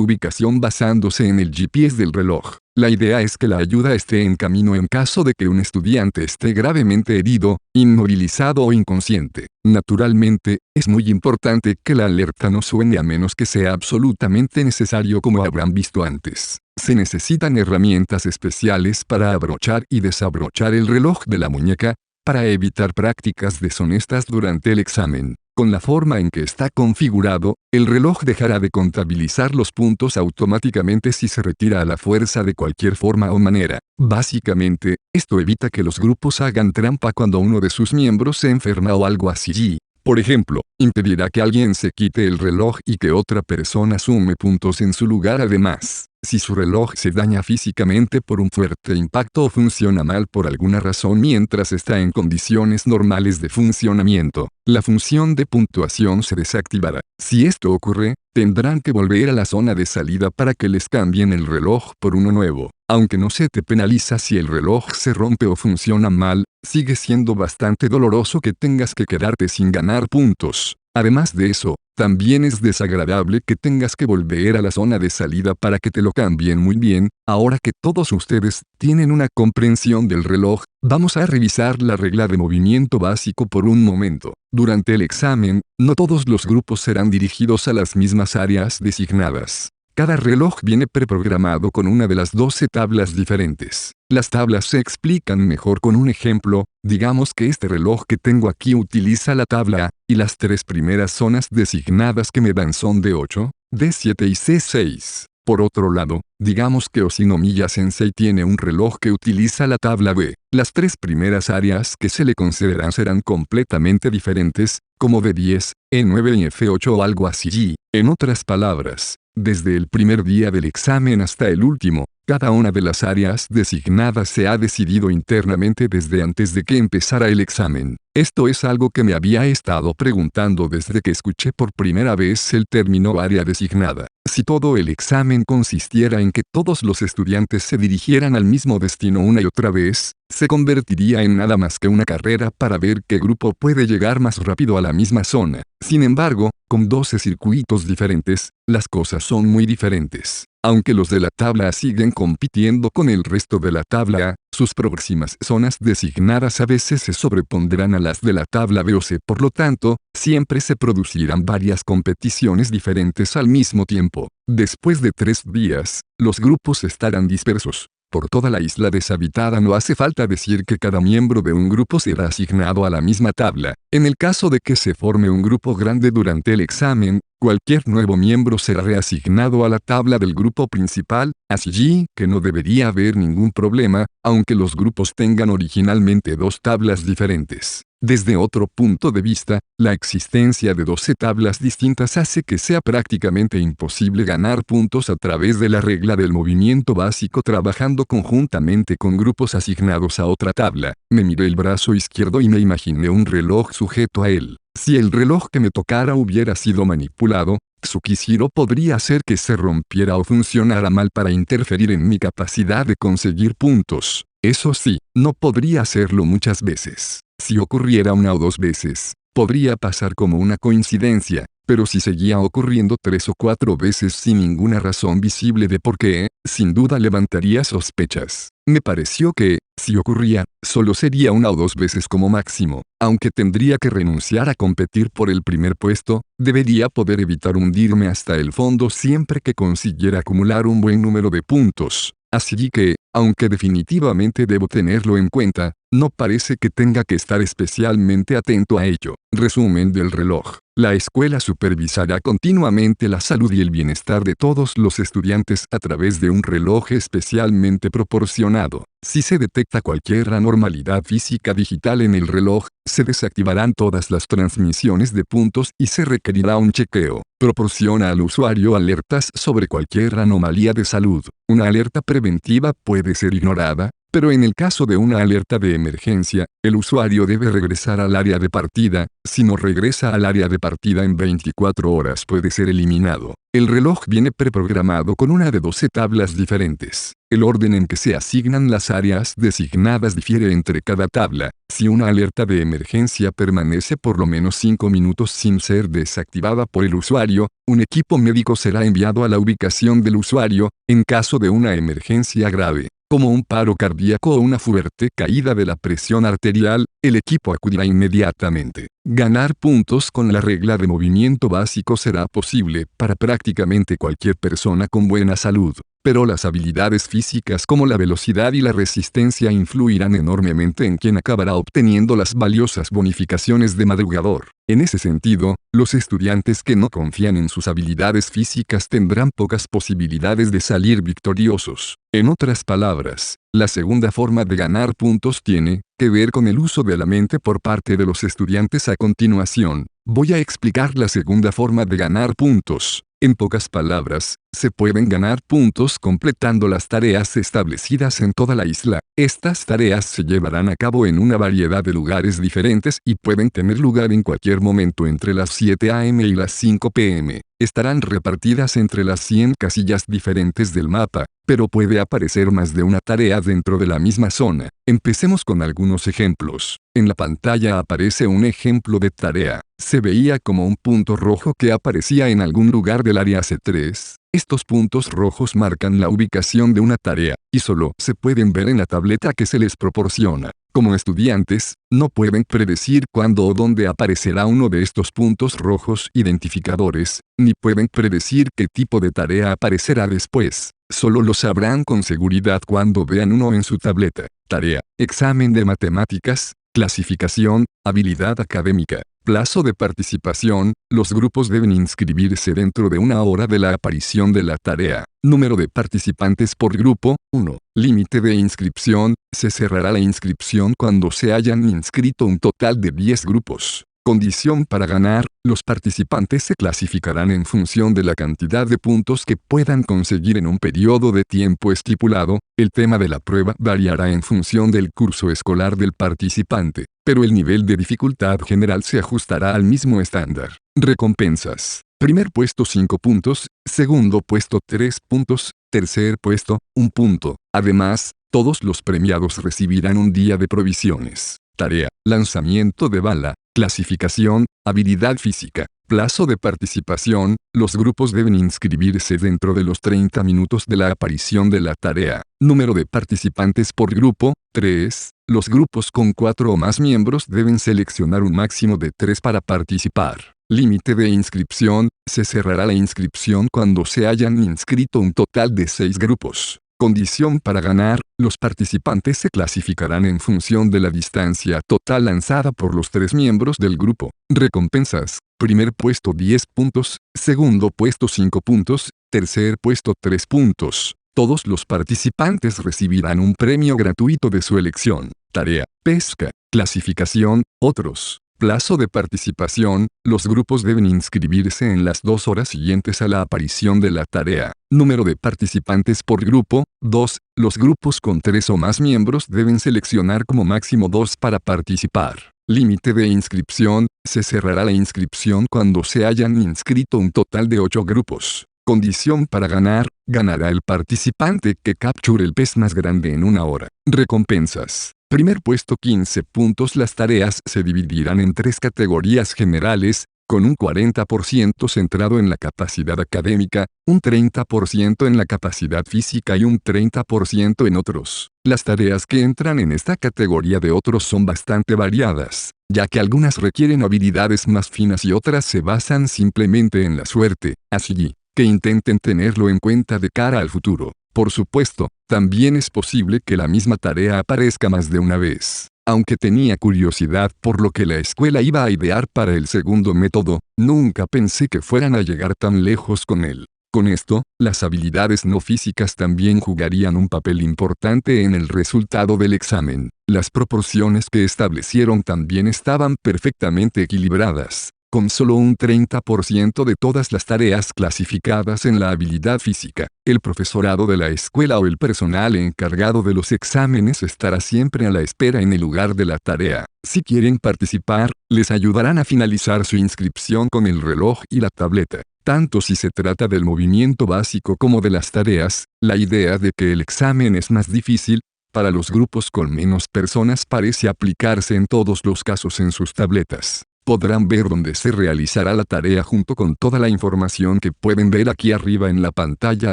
ubicación basándose en el GPS del reloj. La idea es que la ayuda esté en camino en caso de que un estudiante esté gravemente herido, inmovilizado o inconsciente. Naturalmente, es muy importante que la alerta no suene a menos que sea absolutamente necesario, como habrán visto antes. Se necesitan herramientas especiales para abrochar y desabrochar el reloj de la muñeca, para evitar prácticas deshonestas durante el examen. Con la forma en que está configurado, el reloj dejará de contabilizar los puntos automáticamente si se retira a la fuerza de cualquier forma o manera. Básicamente, esto evita que los grupos hagan trampa cuando uno de sus miembros se enferma o algo así. Por ejemplo, impedirá que alguien se quite el reloj y que otra persona sume puntos en su lugar. Además, si su reloj se daña físicamente por un fuerte impacto o funciona mal por alguna razón mientras está en condiciones normales de funcionamiento, la función de puntuación se desactivará. Si esto ocurre, tendrán que volver a la zona de salida para que les cambien el reloj por uno nuevo. Aunque no se te penaliza si el reloj se rompe o funciona mal, sigue siendo bastante doloroso que tengas que quedarte sin ganar puntos. Además de eso, también es desagradable que tengas que volver a la zona de salida para que te lo cambien. Muy bien, ahora que todos ustedes tienen una comprensión del reloj, vamos a revisar la regla de movimiento básico por un momento. Durante el examen, no todos los grupos serán dirigidos a las mismas áreas designadas. Cada reloj viene preprogramado con una de las 12 tablas diferentes. Las tablas se explican mejor con un ejemplo. Digamos que este reloj que tengo aquí utiliza la tabla A, y las 3 primeras zonas designadas que me dan son D8, D7 y C6. Por otro lado, digamos que Oshinomiya Sensei tiene un reloj que utiliza la tabla B. Las 3 primeras áreas que se le concederán serán completamente diferentes, como D10, E9 y F8 o algo así. En otras palabras, desde el primer día del examen hasta el último, cada una de las áreas designadas se ha decidido internamente desde antes de que empezara el examen. Esto es algo que me había estado preguntando desde que escuché por primera vez el término área designada. Si todo el examen consistiera en que todos los estudiantes se dirigieran al mismo destino una y otra vez, se convertiría en nada más que una carrera para ver qué grupo puede llegar más rápido a la misma zona. Sin embargo, con 12 circuitos diferentes, las cosas son muy diferentes. Aunque los de la tabla A siguen compitiendo con el resto de la tabla A, sus próximas zonas designadas a veces se sobrepondrán a las de la tabla B o C. Por lo tanto, siempre se producirán varias competiciones diferentes al mismo tiempo. Después de 3 días, los grupos estarán dispersos por toda la isla deshabitada. No hace falta decir que cada miembro de un grupo será asignado a la misma tabla. En el caso de que se forme un grupo grande durante el examen, cualquier nuevo miembro será reasignado a la tabla del grupo principal, así que no debería haber ningún problema, aunque los grupos tengan originalmente 2 tablas diferentes. Desde otro punto de vista, la existencia de 12 tablas distintas hace que sea prácticamente imposible ganar puntos a través de la regla del movimiento básico trabajando conjuntamente con grupos asignados a otra tabla. Me miré el brazo izquierdo y me imaginé un reloj sujeto a él. Si el reloj que me tocara hubiera sido manipulado, Tsukishiro podría hacer que se rompiera o funcionara mal para interferir en mi capacidad de conseguir puntos. Eso sí, no podría hacerlo muchas veces. Si ocurriera 1 o 2 veces, podría pasar como una coincidencia, pero si seguía ocurriendo 3 o 4 veces sin ninguna razón visible de por qué, sin duda levantaría sospechas. Me pareció que, si ocurría, solo sería 1 o 2 veces como máximo. Aunque tendría que renunciar a competir por el primer puesto, debería poder evitar hundirme hasta el fondo siempre que consiguiera acumular un buen número de puntos. Así que, aunque definitivamente debo tenerlo en cuenta, no parece que tenga que estar especialmente atento a ello. Resumen del reloj. La escuela supervisará continuamente la salud y el bienestar de todos los estudiantes a través de un reloj especialmente proporcionado. Si se detecta cualquier anormalidad física digital en el reloj, se desactivarán todas las transmisiones de puntos y se requerirá un chequeo. Proporciona al usuario alertas sobre cualquier anomalía de salud. Una alerta preventiva puede ser ignorada, pero en el caso de una alerta de emergencia, el usuario debe regresar al área de partida. Si no regresa al área de partida en 24 horas puede ser eliminado. El reloj viene preprogramado con una de 12 tablas diferentes. El orden en que se asignan las áreas designadas difiere entre cada tabla. Si una alerta de emergencia permanece por lo menos 5 minutos sin ser desactivada por el usuario, un equipo médico será enviado a la ubicación del usuario. En caso de una emergencia grave, como un paro cardíaco o una fuerte caída de la presión arterial, el equipo acudirá inmediatamente. Ganar puntos con la regla de movimiento básico será posible para prácticamente cualquier persona con buena salud, pero las habilidades físicas como la velocidad y la resistencia influirán enormemente en quien acabará obteniendo las valiosas bonificaciones de madrugador. En ese sentido, los estudiantes que no confían en sus habilidades físicas tendrán pocas posibilidades de salir victoriosos. En otras palabras, la segunda forma de ganar puntos tiene que ver con el uso de la mente por parte de los estudiantes. A continuación, voy a explicar la segunda forma de ganar puntos. En pocas palabras, se pueden ganar puntos completando las tareas establecidas en toda la isla. Estas tareas se llevarán a cabo en una variedad de lugares diferentes y pueden tener lugar en cualquier momento entre las 7 am y las 5 pm. Estarán repartidas entre las 100 casillas diferentes del mapa, pero puede aparecer más de una tarea dentro de la misma zona. Empecemos con algunos ejemplos. En la pantalla aparece un ejemplo de tarea. Se veía como un punto rojo que aparecía en algún lugar del área C3. Estos puntos rojos marcan la ubicación de una tarea, y solo se pueden ver en la tableta que se les proporciona. Como estudiantes, no pueden predecir cuándo o dónde aparecerá uno de estos puntos rojos identificadores, ni pueden predecir qué tipo de tarea aparecerá después. Solo lo sabrán con seguridad cuando vean uno en su tableta. Tarea, examen de matemáticas, clasificación, habilidad académica. Plazo de participación, los grupos deben inscribirse dentro de 1 hora de la aparición de la tarea. Número de participantes por grupo, 1. Límite de inscripción, se cerrará la inscripción cuando se hayan inscrito un total de 10 grupos. Condición para ganar: los participantes se clasificarán en función de la cantidad de puntos que puedan conseguir en un periodo de tiempo estipulado. El tema de la prueba variará en función del curso escolar del participante, pero el nivel de dificultad general se ajustará al mismo estándar. Recompensas: primer puesto 5 puntos, segundo puesto 3 puntos, tercer puesto 1 punto. Además, todos los premiados recibirán un día de provisiones. Tarea: lanzamiento de bala. Clasificación: habilidad física. Plazo de participación: los grupos deben inscribirse dentro de los 30 minutos de la aparición de la tarea. Número de participantes por grupo: 3. Los grupos con 4 o más miembros deben seleccionar un máximo de 3 para participar. Límite de inscripción: se cerrará la inscripción cuando se hayan inscrito un total de 6 grupos. Condición para ganar: los participantes se clasificarán en función de la distancia total lanzada por los 3 miembros del grupo. Recompensas: primer puesto 10 puntos, segundo puesto 5 puntos, tercer puesto 3 puntos. Todos los participantes recibirán un premio gratuito de su elección. Tarea: pesca. Clasificación: otros. Plazo de participación: los grupos deben inscribirse en las 2 horas siguientes a la aparición de la tarea. Número de participantes por grupo: 2. Los grupos con 3 o más miembros deben seleccionar como máximo 2 para participar. Límite de inscripción: se cerrará la inscripción cuando se hayan inscrito un total de 8 grupos. Condición para ganar: ganará el participante que capture el pez más grande en 1 hora. Recompensas: primer puesto 15 puntos. Las tareas se dividirán en 3 categorías generales, con un 40% centrado en la capacidad académica, un 30% en la capacidad física y un 30% en otros. Las tareas que entran en esta categoría de otros son bastante variadas, ya que algunas requieren habilidades más finas y otras se basan simplemente en la suerte, así que intenten tenerlo en cuenta de cara al futuro. Por supuesto, también es posible que la misma tarea aparezca más de una vez. Aunque tenía curiosidad por lo que la escuela iba a idear para el segundo método, nunca pensé que fueran a llegar tan lejos con él. Con esto, las habilidades no físicas también jugarían un papel importante en el resultado del examen. Las proporciones que establecieron también estaban perfectamente equilibradas, con solo un 30% de todas las tareas clasificadas en la habilidad física. El profesorado de la escuela o el personal encargado de los exámenes estará siempre a la espera en el lugar de la tarea. Si quieren participar, les ayudarán a finalizar su inscripción con el reloj y la tableta. Tanto si se trata del movimiento básico como de las tareas, la idea de que el examen es más difícil para los grupos con menos personas parece aplicarse en todos los casos en sus tabletas. Podrán ver dónde se realizará la tarea junto con toda la información que pueden ver aquí arriba en la pantalla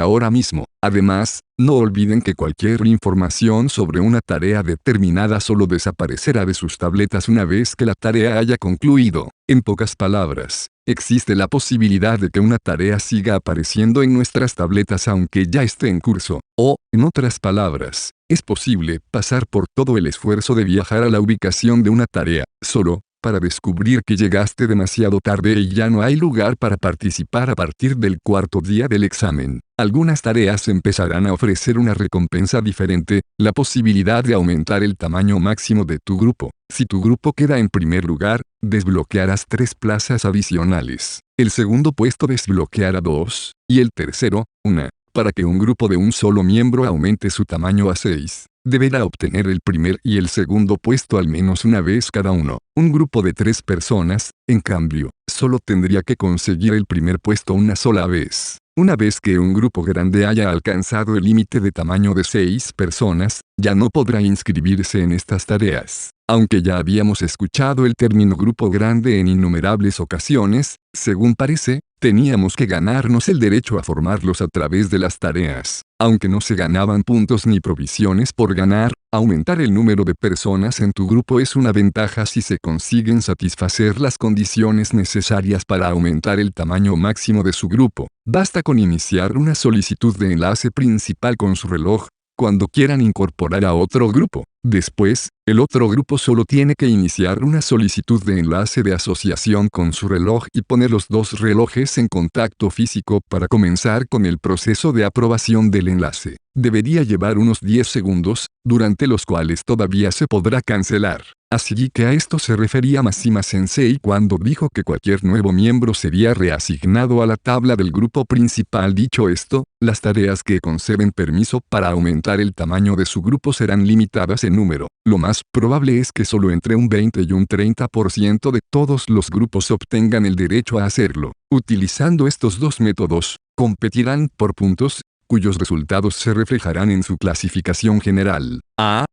ahora mismo. Además, no olviden que cualquier información sobre una tarea determinada solo desaparecerá de sus tabletas una vez que la tarea haya concluido. En pocas palabras, existe la posibilidad de que una tarea siga apareciendo en nuestras tabletas aunque ya esté en curso. O, en otras palabras, es posible pasar por todo el esfuerzo de viajar a la ubicación de una tarea, solo para descubrir que llegaste demasiado tarde y ya no hay lugar para participar a partir del 4.º día del examen. Algunas tareas empezarán a ofrecer una recompensa diferente, la posibilidad de aumentar el tamaño máximo de tu grupo. Si tu grupo queda en primer lugar, desbloquearás 3 plazas adicionales. El segundo puesto desbloqueará 2, y el tercero, 1. Para que un grupo de un solo miembro aumente su tamaño a 6, deberá obtener el primer y el segundo puesto al menos una vez cada uno. Un grupo de 3 personas, en cambio, solo tendría que conseguir el primer puesto una sola vez. Una vez que un grupo grande haya alcanzado el límite de tamaño de 6 personas, ya no podrá inscribirse en estas tareas. Aunque ya habíamos escuchado el término grupo grande en innumerables ocasiones, según parece, teníamos que ganarnos el derecho a formarlos a través de las tareas. Aunque no se ganaban puntos ni provisiones por ganar, aumentar el número de personas en tu grupo es una ventaja si se consiguen satisfacer las condiciones necesarias para aumentar el tamaño máximo de su grupo. Basta con iniciar una solicitud de enlace principal con su reloj, cuando quieran incorporar a otro grupo. Después, el otro grupo solo tiene que iniciar una solicitud de enlace de asociación con su reloj y poner los 2 relojes en contacto físico para comenzar con el proceso de aprobación del enlace. Debería llevar unos 10 segundos, durante los cuales todavía se podrá cancelar. Así que a esto se refería Mashima Sensei cuando dijo que cualquier nuevo miembro sería reasignado a la tabla del grupo principal. Dicho esto, las tareas que conceden permiso para aumentar el tamaño de su grupo serán limitadas en número. Lo más probable es que solo entre un 20 y un 30% de todos los grupos obtengan el derecho a hacerlo. Utilizando estos dos métodos, competirán por puntos, cuyos resultados se reflejarán en su clasificación general.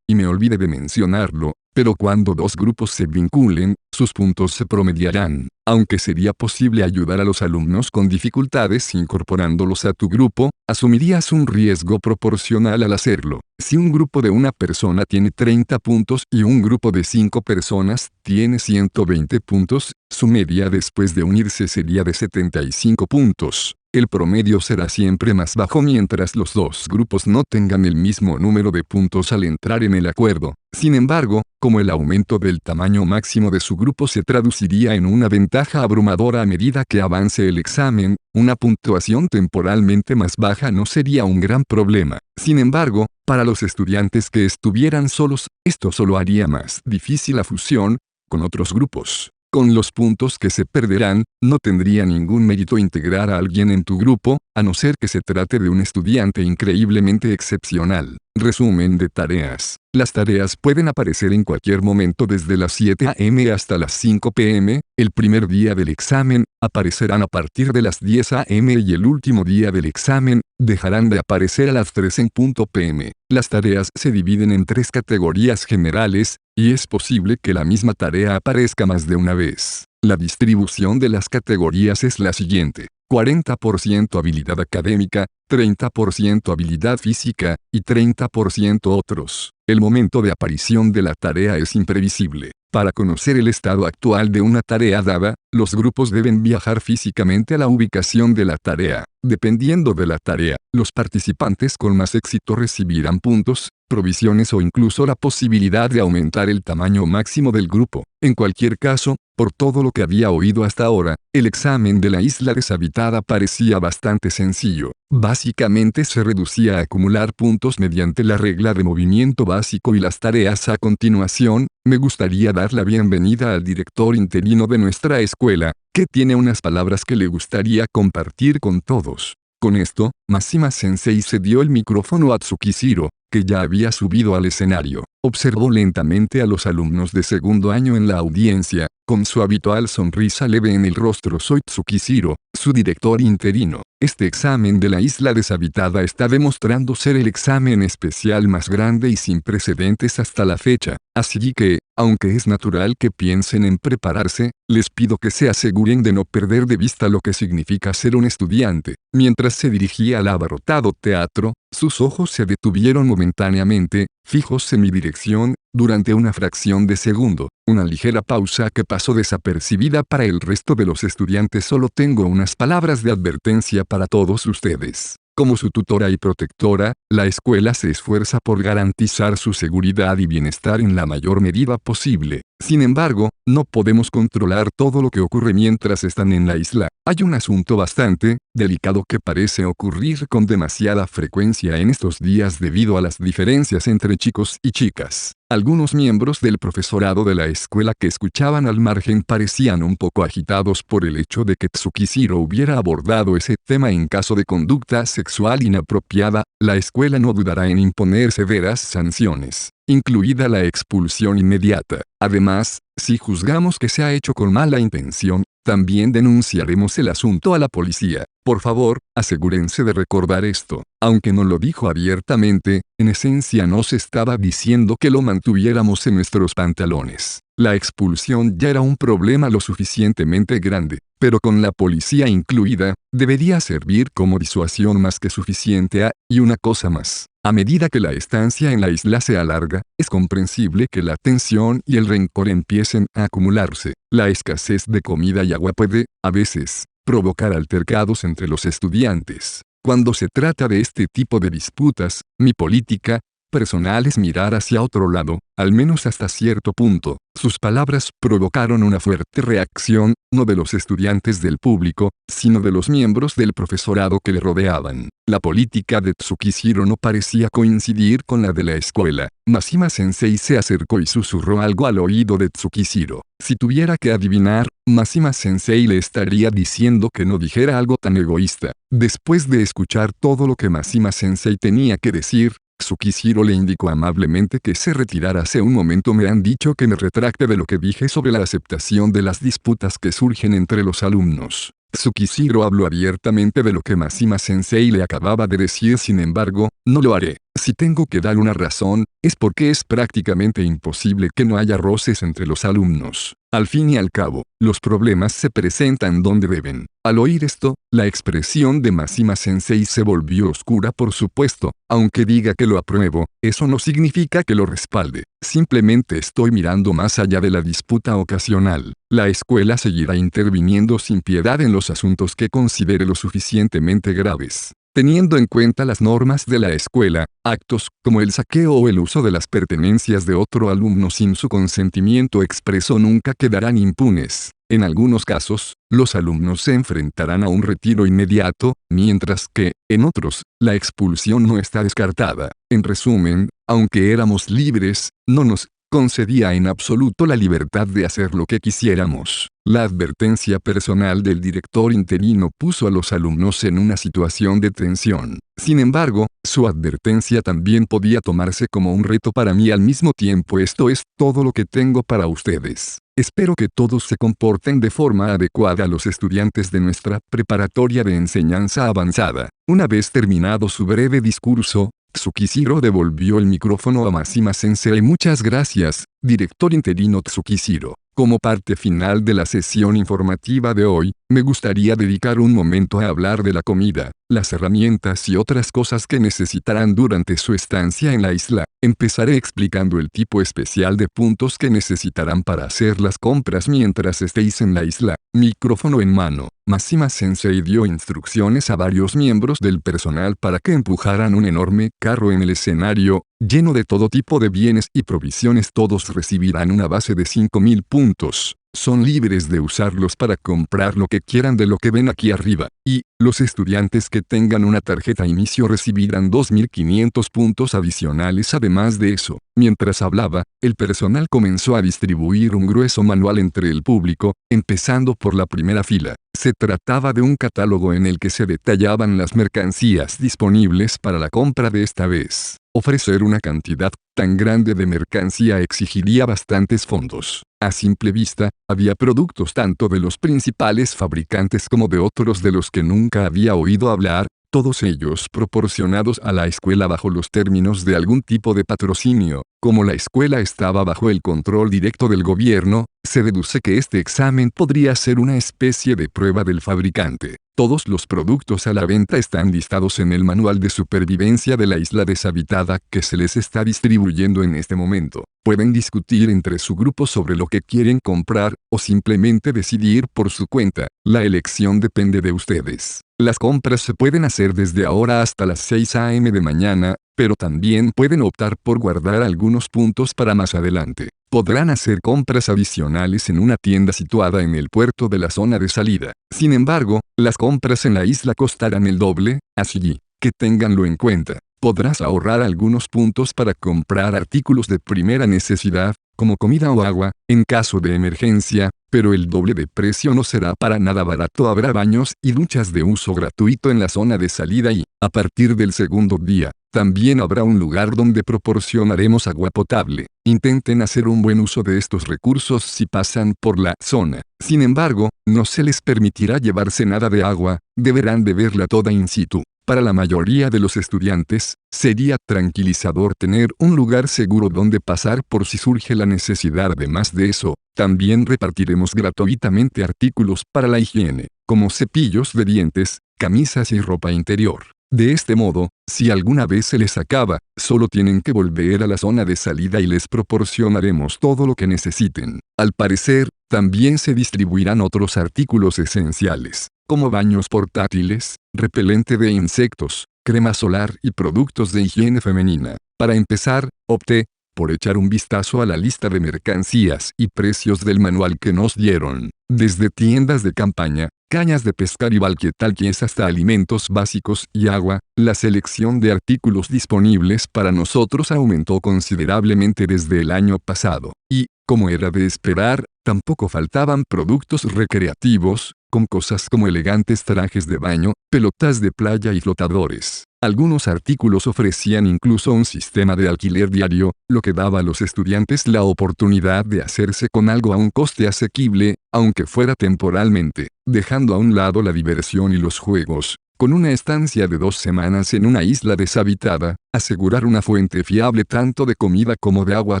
Y me olvidé de mencionarlo, pero cuando dos grupos se vinculen, sus puntos se promediarán. Aunque sería posible ayudar a los alumnos con dificultades incorporándolos a tu grupo, asumirías un riesgo proporcional al hacerlo. Si un grupo de una persona tiene 30 puntos y un grupo de 5 personas tiene 120 puntos, su media después de unirse sería de 75 puntos. El promedio será siempre más bajo mientras los dos grupos no tengan el mismo número de puntos al entrar en el acuerdo. Sin embargo, como el aumento del tamaño máximo de su grupo se traduciría en una ventaja abrumadora a medida que avance el examen, una puntuación temporalmente más baja no sería un gran problema. Sin embargo, para los estudiantes que estuvieran solos, esto solo haría más difícil la fusión con otros grupos. Con los puntos que se perderán, no tendría ningún mérito integrar a alguien en tu grupo, a no ser que se trate de un estudiante increíblemente excepcional. Resumen de tareas. Las tareas pueden aparecer en cualquier momento desde las 7 a.m. hasta las 5 p.m., el primer día del examen, aparecerán a partir de las 10 a.m. y el último día del examen, dejarán de aparecer a las 3 en punto p.m. Las tareas se dividen en 3 categorías generales, y es posible que la misma tarea aparezca más de una vez. La distribución de las categorías es la siguiente: 40% habilidad académica, 30% habilidad física, y 30% otros. El momento de aparición de la tarea es imprevisible. Para conocer el estado actual de una tarea dada, los grupos deben viajar físicamente a la ubicación de la tarea. Dependiendo de la tarea, los participantes con más éxito recibirán puntos, provisiones o incluso la posibilidad de aumentar el tamaño máximo del grupo. En cualquier caso, por todo lo que había oído hasta ahora, el examen de la isla deshabitada parecía bastante sencillo. Básicamente se reducía a acumular puntos mediante la regla de movimiento básico y las tareas a continuación. Me gustaría dar la bienvenida al director interino de nuestra escuela, que tiene unas palabras que le gustaría compartir con todos. Con esto, Mashima Sensei cedió el micrófono a Tsukishiro, que ya había subido al escenario. Observó lentamente a los alumnos de segundo año en la audiencia, con su habitual sonrisa leve en el rostro. Soy Tsukishiro, su director interino. Este examen de la isla deshabitada está demostrando ser el examen especial más grande y sin precedentes hasta la fecha. Así que, aunque es natural que piensen en prepararse, les pido que se aseguren de no perder de vista lo que significa ser un estudiante. Mientras se dirigía al abarrotado teatro, sus ojos se detuvieron momentáneamente, fijos en mi dirección, durante una fracción de segundo. Una ligera pausa que pasó desapercibida para el resto de los estudiantes. Solo tengo unas palabras de advertencia para todos ustedes. Como su tutora y protectora, la escuela se esfuerza por garantizar su seguridad y bienestar en la mayor medida posible. Sin embargo, no podemos controlar todo lo que ocurre mientras están en la isla. Hay un asunto bastante delicado que parece ocurrir con demasiada frecuencia en estos días debido a las diferencias entre chicos y chicas. Algunos miembros del profesorado de la escuela que escuchaban al margen parecían un poco agitados por el hecho de que Tsukishiro hubiera abordado ese tema. En caso de conducta sexual inapropiada, la escuela no dudará en imponer severas sanciones, incluida la expulsión inmediata. Además, si juzgamos que se ha hecho con mala intención, también denunciaremos el asunto a la policía. Por favor, asegúrense de recordar esto. Aunque no lo dijo abiertamente, en esencia nos estaba diciendo que lo mantuviéramos en nuestros pantalones. La expulsión ya era un problema lo suficientemente grande, pero con la policía incluida, debería servir como disuasión más que suficiente. Y una cosa más. A medida que la estancia en la isla se alarga, es comprensible que la tensión y el rencor empiecen a acumularse. La escasez de comida y agua puede, a veces, provocar altercados entre los estudiantes. Cuando se trata de este tipo de disputas, mi política, personal es mirar hacia otro lado, al menos hasta cierto punto. Sus palabras provocaron una fuerte reacción, no de los estudiantes del público, sino de los miembros del profesorado que le rodeaban. La política de Tsukishiro no parecía coincidir con la de la escuela. Mashima Sensei se acercó y susurró algo al oído de Tsukishiro. Si tuviera que adivinar, Mashima Sensei le estaría diciendo que no dijera algo tan egoísta. Después de escuchar todo lo que Mashima Sensei tenía que decir, Tsukishiro le indicó amablemente que se retirara. Hace un momento me han dicho que me retracte de lo que dije sobre la aceptación de las disputas que surgen entre los alumnos. Tsukishiro habló abiertamente de lo que Mashima Sensei le acababa de decir. Sin embargo, no lo haré. Si tengo que dar una razón, es porque es prácticamente imposible que no haya roces entre los alumnos. Al fin y al cabo, los problemas se presentan donde deben. Al oír esto, la expresión de Mashima Sensei se volvió oscura. Por supuesto, aunque diga que lo apruebo, eso no significa que lo respalde. Simplemente estoy mirando más allá de la disputa ocasional. La escuela seguirá interviniendo sin piedad en los asuntos que considere lo suficientemente graves. Teniendo en cuenta las normas de la escuela, actos como el saqueo o el uso de las pertenencias de otro alumno sin su consentimiento expreso nunca quedarán impunes. En algunos casos, los alumnos se enfrentarán a un retiro inmediato, mientras que, en otros, la expulsión no está descartada. En resumen, aunque éramos libres, no nos concedía en absoluto la libertad de hacer lo que quisiéramos. La advertencia personal del director interino puso a los alumnos en una situación de tensión. Sin embargo, su advertencia también podía tomarse como un reto para mí al mismo tiempo. Esto es todo lo que tengo para ustedes. Espero que todos se comporten de forma adecuada a los estudiantes de nuestra preparatoria de enseñanza avanzada. Una vez terminado su breve discurso, Tsukishiro devolvió el micrófono a Mashima Sensei. Muchas gracias, director interino Tsukishiro. Como parte final de la sesión informativa de hoy, me gustaría dedicar un momento a hablar de la comida, las herramientas y otras cosas que necesitarán durante su estancia en la isla. Empezaré explicando el tipo especial de puntos que necesitarán para hacer las compras mientras estéis en la isla. Micrófono en mano, Mashima Sensei dio instrucciones a varios miembros del personal para que empujaran un enorme carro en el escenario, lleno de todo tipo de bienes y provisiones. Todos recibirán una base de 5.000 puntos. Son libres de usarlos para comprar lo que quieran de lo que ven aquí arriba. Y, los estudiantes que tengan una tarjeta inicio recibirán 2.500 puntos adicionales. Además de eso, mientras hablaba, el personal comenzó a distribuir un grueso manual entre el público, empezando por la primera fila. Se trataba de un catálogo en el que se detallaban las mercancías disponibles para la compra de esta vez. Ofrecer una cantidad tan grande de mercancía exigiría bastantes fondos. A simple vista, había productos tanto de los principales fabricantes como de otros de los que nunca había oído hablar, todos ellos proporcionados a la escuela bajo los términos de algún tipo de patrocinio. Como la escuela estaba bajo el control directo del gobierno, se deduce que este examen podría ser una especie de prueba del fabricante. Todos los productos a la venta están listados en el manual de supervivencia de la isla deshabitada que se les está distribuyendo en este momento. Pueden discutir entre su grupo sobre lo que quieren comprar, o simplemente decidir por su cuenta. La elección depende de ustedes. Las compras se pueden hacer desde ahora hasta las 6 a.m. de mañana, pero también pueden optar por guardar algunos puntos para más adelante. Podrán hacer compras adicionales en una tienda situada en el puerto de la zona de salida. Sin embargo, las compras en la isla costarán el doble, así que ténganlo en cuenta. Podrás ahorrar algunos puntos para comprar artículos de primera necesidad, como comida o agua, en caso de emergencia, pero el doble de precio no será para nada barato. Habrá baños y duchas de uso gratuito en la zona de salida y, a partir del segundo día, también habrá un lugar donde proporcionaremos agua potable. Intenten hacer un buen uso de estos recursos si pasan por la zona. Sin embargo, no se les permitirá llevarse nada de agua, deberán beberla toda in situ. Para la mayoría de los estudiantes, sería tranquilizador tener un lugar seguro donde pasar por si surge la necesidad. Además de eso, también repartiremos gratuitamente artículos para la higiene, como cepillos de dientes, camisas y ropa interior. De este modo, si alguna vez se les acaba, solo tienen que volver a la zona de salida y les proporcionaremos todo lo que necesiten. Al parecer, también se distribuirán otros artículos esenciales, como baños portátiles, repelente de insectos, crema solar y productos de higiene femenina. Para empezar, opté por echar un vistazo a la lista de mercancías y precios del manual que nos dieron, desde tiendas de campaña, cañas de pescar y walkie-talkies hasta alimentos básicos y agua. La selección de artículos disponibles para nosotros aumentó considerablemente desde el año pasado, y, como era de esperar, tampoco faltaban productos recreativos, con cosas como elegantes trajes de baño, pelotas de playa y flotadores. Algunos artículos ofrecían incluso un sistema de alquiler diario, lo que daba a los estudiantes la oportunidad de hacerse con algo a un coste asequible, aunque fuera temporalmente, dejando a un lado la diversión y los juegos. Con una estancia de 2 semanas en una isla deshabitada, asegurar una fuente fiable tanto de comida como de agua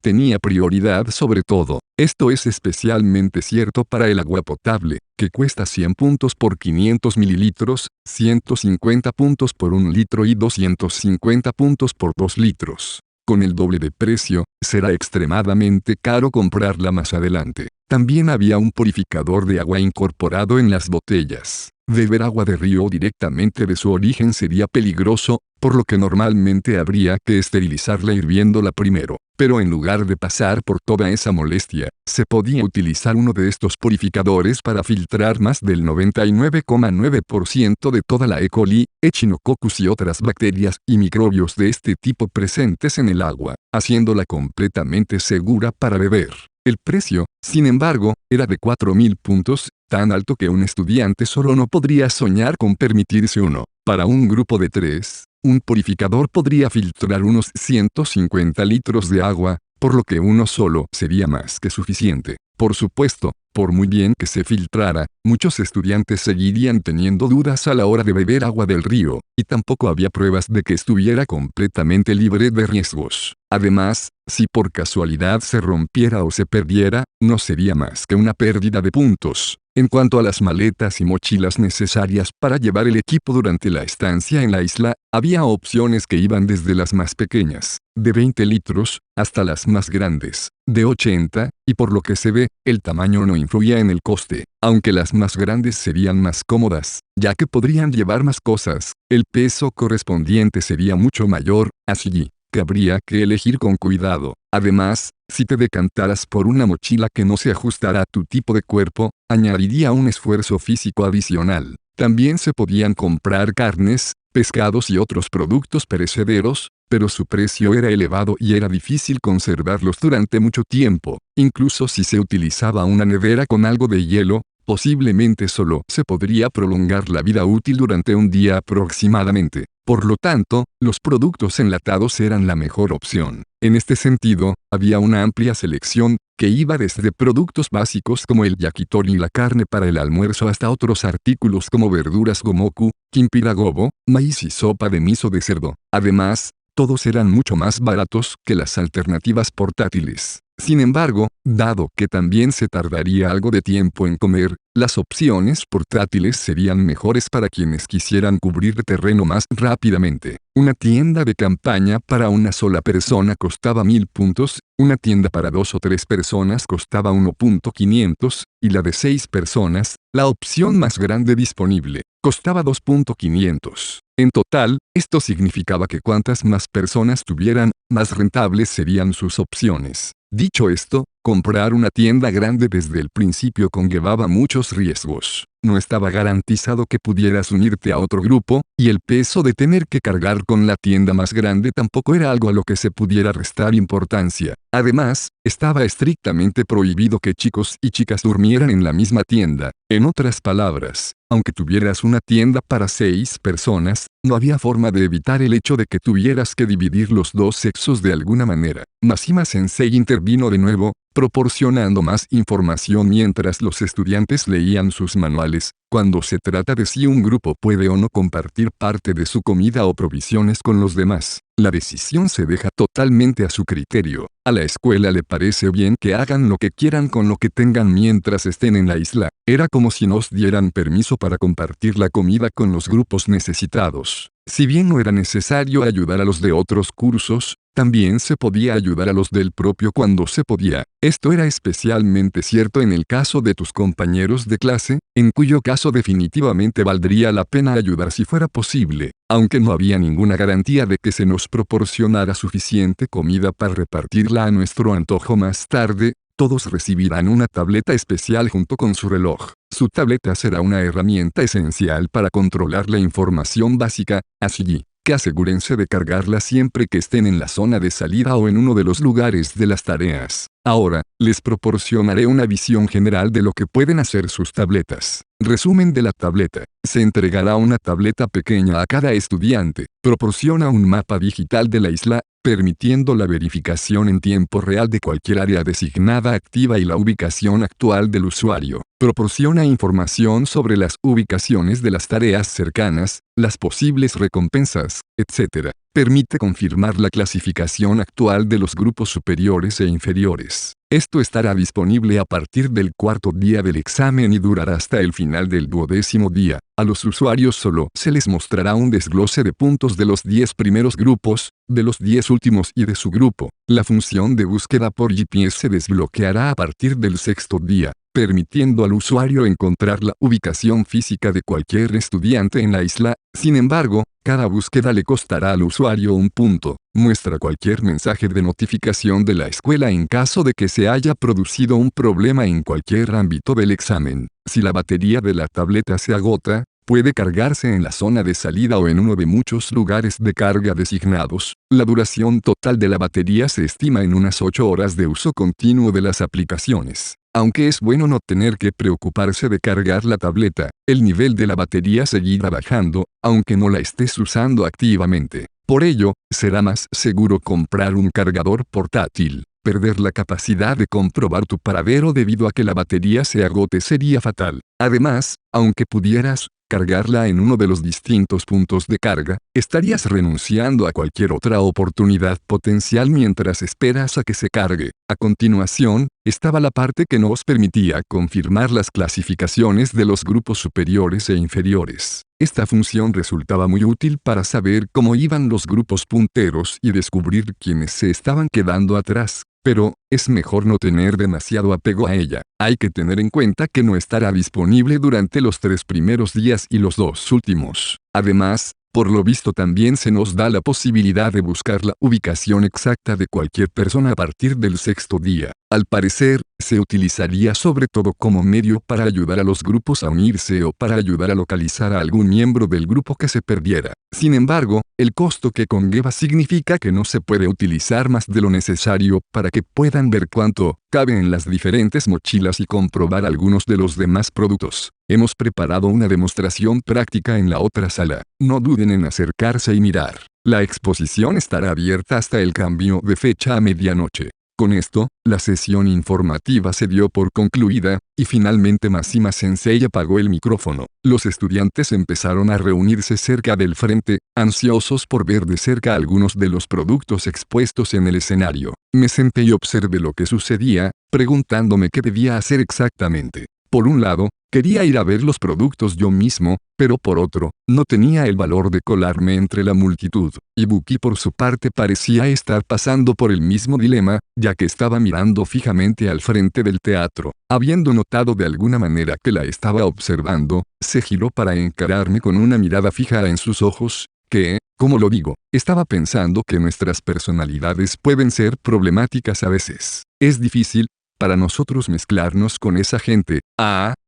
tenía prioridad sobre todo. Esto es especialmente cierto para el agua potable, que cuesta 100 puntos por 500 mililitros, 150 puntos por 1 litro y 250 puntos por 2 litros. Con el doble de precio, será extremadamente caro comprarla más adelante. También había un purificador de agua incorporado en las botellas. Beber agua de río directamente de su origen sería peligroso, por lo que normalmente habría que esterilizarla hirviéndola primero. Pero en lugar de pasar por toda esa molestia, se podía utilizar uno de estos purificadores para filtrar más del 99,9% de toda la E. coli, Echinococcus y otras bacterias y microbios de este tipo presentes en el agua, haciéndola completamente segura para beber. El precio, sin embargo, era de 4.000 puntos, tan alto que un estudiante solo no podría soñar con permitirse uno. Para un grupo de 3, un purificador podría filtrar unos 150 litros de agua, por lo que uno solo sería más que suficiente. Por supuesto, por muy bien que se filtrara, muchos estudiantes seguirían teniendo dudas a la hora de beber agua del río, y tampoco había pruebas de que estuviera completamente libre de riesgos. Además, si por casualidad se rompiera o se perdiera, no sería más que una pérdida de puntos. En cuanto a las maletas y mochilas necesarias para llevar el equipo durante la estancia en la isla, había opciones que iban desde las más pequeñas, de 20 litros, hasta las más grandes, de 80, y por lo que se ve, el tamaño no influía en el coste, aunque las más grandes serían más cómodas, ya que podrían llevar más cosas, el peso correspondiente sería mucho mayor, así que habría que elegir con cuidado. Además, si te decantaras por una mochila que no se ajustara a tu tipo de cuerpo, añadiría un esfuerzo físico adicional. También se podían comprar carnes, pescados y otros productos perecederos, pero su precio era elevado y era difícil conservarlos durante mucho tiempo. Incluso si se utilizaba una nevera con algo de hielo, posiblemente solo se podría prolongar la vida útil durante un día aproximadamente. Por lo tanto, los productos enlatados eran la mejor opción. En este sentido, había una amplia selección, que iba desde productos básicos como el yakitori y la carne para el almuerzo hasta otros artículos como verduras gomoku, kimpira gobo, maíz y sopa de miso de cerdo. Además, todos eran mucho más baratos que las alternativas portátiles. Sin embargo, dado que también se tardaría algo de tiempo en comer, las opciones portátiles serían mejores para quienes quisieran cubrir terreno más rápidamente. Una tienda de campaña para una sola persona costaba 1.000 puntos, una tienda para 2 o 3 personas costaba 1.500, y la de 6 personas, la opción más grande disponible, costaba 2.500. En total, esto significaba que cuantas más personas tuvieran, más rentables serían sus opciones. Dicho esto, comprar una tienda grande desde el principio conllevaba muchos riesgos. No estaba garantizado que pudieras unirte a otro grupo, y el peso de tener que cargar con la tienda más grande tampoco era algo a lo que se pudiera restar importancia. Además, estaba estrictamente prohibido que chicos y chicas durmieran en la misma tienda. En otras palabras, aunque tuvieras una tienda para 6 personas, no había forma de evitar el hecho de que tuvieras que dividir los dos sexos de alguna manera. Mashima Sensei intervino de nuevo, proporcionando más información mientras los estudiantes leían sus manuales. Cuando se trata de si un grupo puede o no compartir parte de su comida o provisiones con los demás, la decisión se deja totalmente a su criterio. A la escuela le parece bien que hagan lo que quieran con lo que tengan mientras estén en la isla. Era como si nos dieran permiso para compartir la comida con los grupos necesitados. Si bien no era necesario ayudar a los de otros cursos, También se podía ayudar a los del propio cuando se podía. Esto era especialmente cierto en el caso de tus compañeros de clase, en cuyo caso definitivamente valdría la pena ayudar si fuera posible, aunque no había ninguna garantía de que se nos proporcionara suficiente comida para repartirla a nuestro antojo más tarde. Todos recibirán una tableta especial junto con su reloj. Su tableta será una herramienta esencial para controlar la información básica, así que asegúrense de cargarla siempre que estén en la zona de salida o en uno de los lugares de las tareas. Ahora, les proporcionaré una visión general de lo que pueden hacer sus tabletas. Resumen de la tableta. Se entregará una tableta pequeña a cada estudiante. Proporciona un mapa digital de la isla, permitiendo la verificación en tiempo real de cualquier área designada activa y la ubicación actual del usuario. Proporciona información sobre las ubicaciones de las tareas cercanas, las posibles recompensas, etc. Permite confirmar la clasificación actual de los grupos superiores e inferiores. Esto estará disponible a partir del cuarto día del examen y durará hasta el final del 12º día. A los usuarios solo se les mostrará un desglose de puntos de los 10 primeros grupos, de los 10 últimos y de su grupo. La función de búsqueda por GPS se desbloqueará a partir del 6º día, permitiendo al usuario encontrar la ubicación física de cualquier estudiante en la isla. Sin embargo, cada búsqueda le costará al usuario un punto. Muestra cualquier mensaje de notificación de la escuela en caso de que se haya producido un problema en cualquier ámbito del examen. Si la batería de la tableta se agota, puede cargarse en la zona de salida o en uno de muchos lugares de carga designados. La duración total de la batería se estima en unas 8 horas de uso continuo de las aplicaciones. Aunque es bueno no tener que preocuparse de cargar la tableta, el nivel de la batería seguirá bajando, aunque no la estés usando activamente. Por ello, será más seguro comprar un cargador portátil. Perder la capacidad de comprobar tu paradero debido a que la batería se agote sería fatal. Además, aunque pudieras cargarla en uno de los distintos puntos de carga, estarías renunciando a cualquier otra oportunidad potencial mientras esperas a que se cargue. A continuación, estaba la parte que nos permitía confirmar las clasificaciones de los grupos superiores e inferiores. Esta función resultaba muy útil para saber cómo iban los grupos punteros y descubrir quiénes se estaban quedando atrás. Pero, es mejor no tener demasiado apego a ella. Hay que tener en cuenta que no estará disponible durante los 3 primeros días y los 2 últimos. Además, por lo visto también se nos da la posibilidad de buscar la ubicación exacta de cualquier persona a partir del 6º día. Al parecer, se utilizaría sobre todo como medio para ayudar a los grupos a unirse o para ayudar a localizar a algún miembro del grupo que se perdiera. Sin embargo, el costo que conlleva significa que no se puede utilizar más de lo necesario para que puedan ver cuánto cabe en las diferentes mochilas y comprobar algunos de los demás productos. Hemos preparado una demostración práctica en la otra sala. No duden en acercarse y mirar. La exposición estará abierta hasta el cambio de fecha a medianoche. Con esto, la sesión informativa se dio por concluida, y finalmente Mashima Sensei apagó el micrófono. Los estudiantes empezaron a reunirse cerca del frente, ansiosos por ver de cerca algunos de los productos expuestos en el escenario. Me senté y observé lo que sucedía, preguntándome qué debía hacer exactamente. Por un lado, quería ir a ver los productos yo mismo, pero por otro, no tenía el valor de colarme entre la multitud. Ibuki por su parte parecía estar pasando por el mismo dilema, ya que estaba mirando fijamente al frente del teatro. Habiendo notado de alguna manera que la estaba observando, se giró para encararme con una mirada fija en sus ojos, que, como lo digo, estaba pensando que nuestras personalidades pueden ser problemáticas a veces. Es difícil para nosotros mezclarnos con esa gente.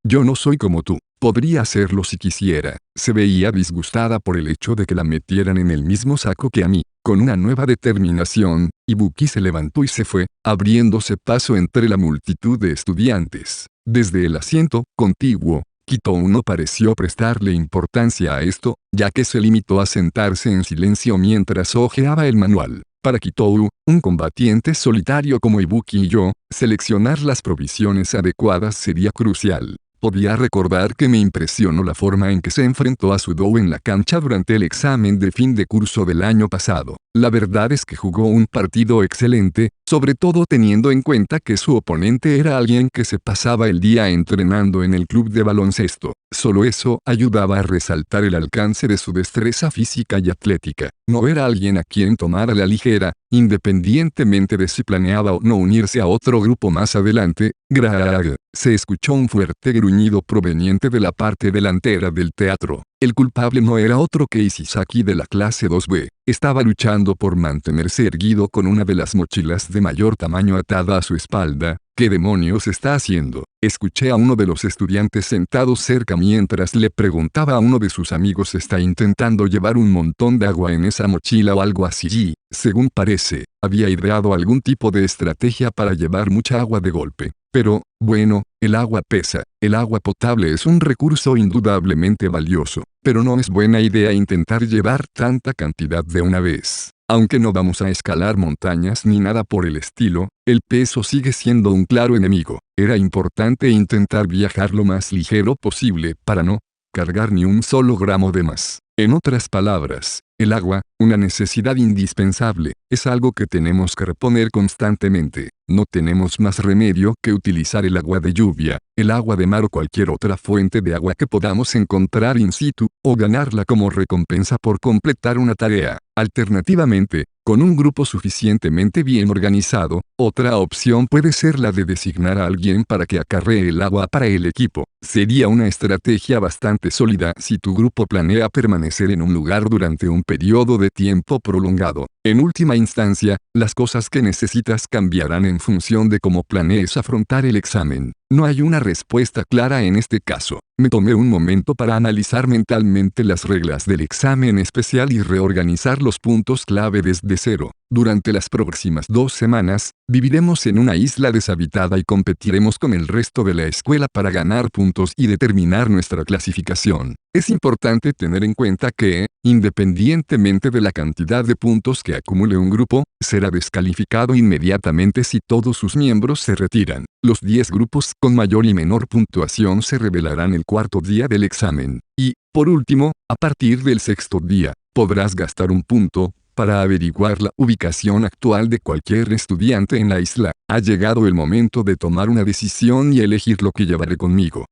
Yo no soy como tú. Podría hacerlo si quisiera. Se veía disgustada por el hecho de que la metieran en el mismo saco que a mí. Con una nueva determinación, Ibuki se levantó y se fue, abriéndose paso entre la multitud de estudiantes. Desde el asiento contiguo, Kitou no pareció prestarle importancia a esto, ya que se limitó a sentarse en silencio mientras hojeaba el manual. Para Kitou, un combatiente solitario como Ibuki y yo, seleccionar las provisiones adecuadas sería crucial. Podía recordar que me impresionó la forma en que se enfrentó a Sudou en la cancha durante el examen de fin de curso del año pasado. La verdad es que jugó un partido excelente, sobre todo teniendo en cuenta que su oponente era alguien que se pasaba el día entrenando en el club de baloncesto. Solo eso ayudaba a resaltar el alcance de su destreza física y atlética. No era alguien a quien tomar a la ligera, independientemente de si planeaba o no unirse a otro grupo más adelante. Grrrr. Se escuchó un fuerte gruñido proveniente de la parte delantera del teatro. El culpable no era otro que Isisaki de la clase 2B. Estaba luchando por mantenerse erguido con una de las mochilas de mayor tamaño atada a su espalda. ¿Qué demonios está haciendo? Escuché a uno de los estudiantes sentado cerca mientras le preguntaba a uno de sus amigos: ¿está intentando llevar un montón de agua en esa mochila o algo así? Y, según parece, había ideado algún tipo de estrategia para llevar mucha agua de golpe. Pero, bueno, el agua pesa. El agua potable es un recurso indudablemente valioso, pero no es buena idea intentar llevar tanta cantidad de una vez. Aunque no vamos a escalar montañas ni nada por el estilo, el peso sigue siendo un claro enemigo. Era importante intentar viajar lo más ligero posible para no cargar ni un solo gramo de más. En otras palabras, el agua, una necesidad indispensable, es algo que tenemos que reponer constantemente. No tenemos más remedio que utilizar el agua de lluvia, el agua de mar o cualquier otra fuente de agua que podamos encontrar in situ, o ganarla como recompensa por completar una tarea. Alternativamente, con un grupo suficientemente bien organizado, otra opción puede ser la de designar a alguien para que acarree el agua para el equipo. Sería una estrategia bastante sólida si tu grupo planea permanecer en un lugar durante un periodo de tiempo prolongado. En última instancia, las cosas que necesitas cambiarán en función de cómo planees afrontar el examen. No hay una respuesta clara en este caso. Me tomé un momento para analizar mentalmente las reglas del examen especial y reorganizar los puntos clave desde cero. Durante las próximas 2 semanas, viviremos en una isla deshabitada y competiremos con el resto de la escuela para ganar puntos y determinar nuestra clasificación. Es importante tener en cuenta que, independientemente de la cantidad de puntos que acumule un grupo, será descalificado inmediatamente si todos sus miembros se retiran. Los 10 grupos con mayor y menor puntuación se revelarán el 4.º día del examen. Y, por último, a partir del 6.º día, podrás gastar un punto para averiguar la ubicación actual de cualquier estudiante en la isla. Ha llegado el momento de tomar una decisión y elegir lo que llevaré conmigo.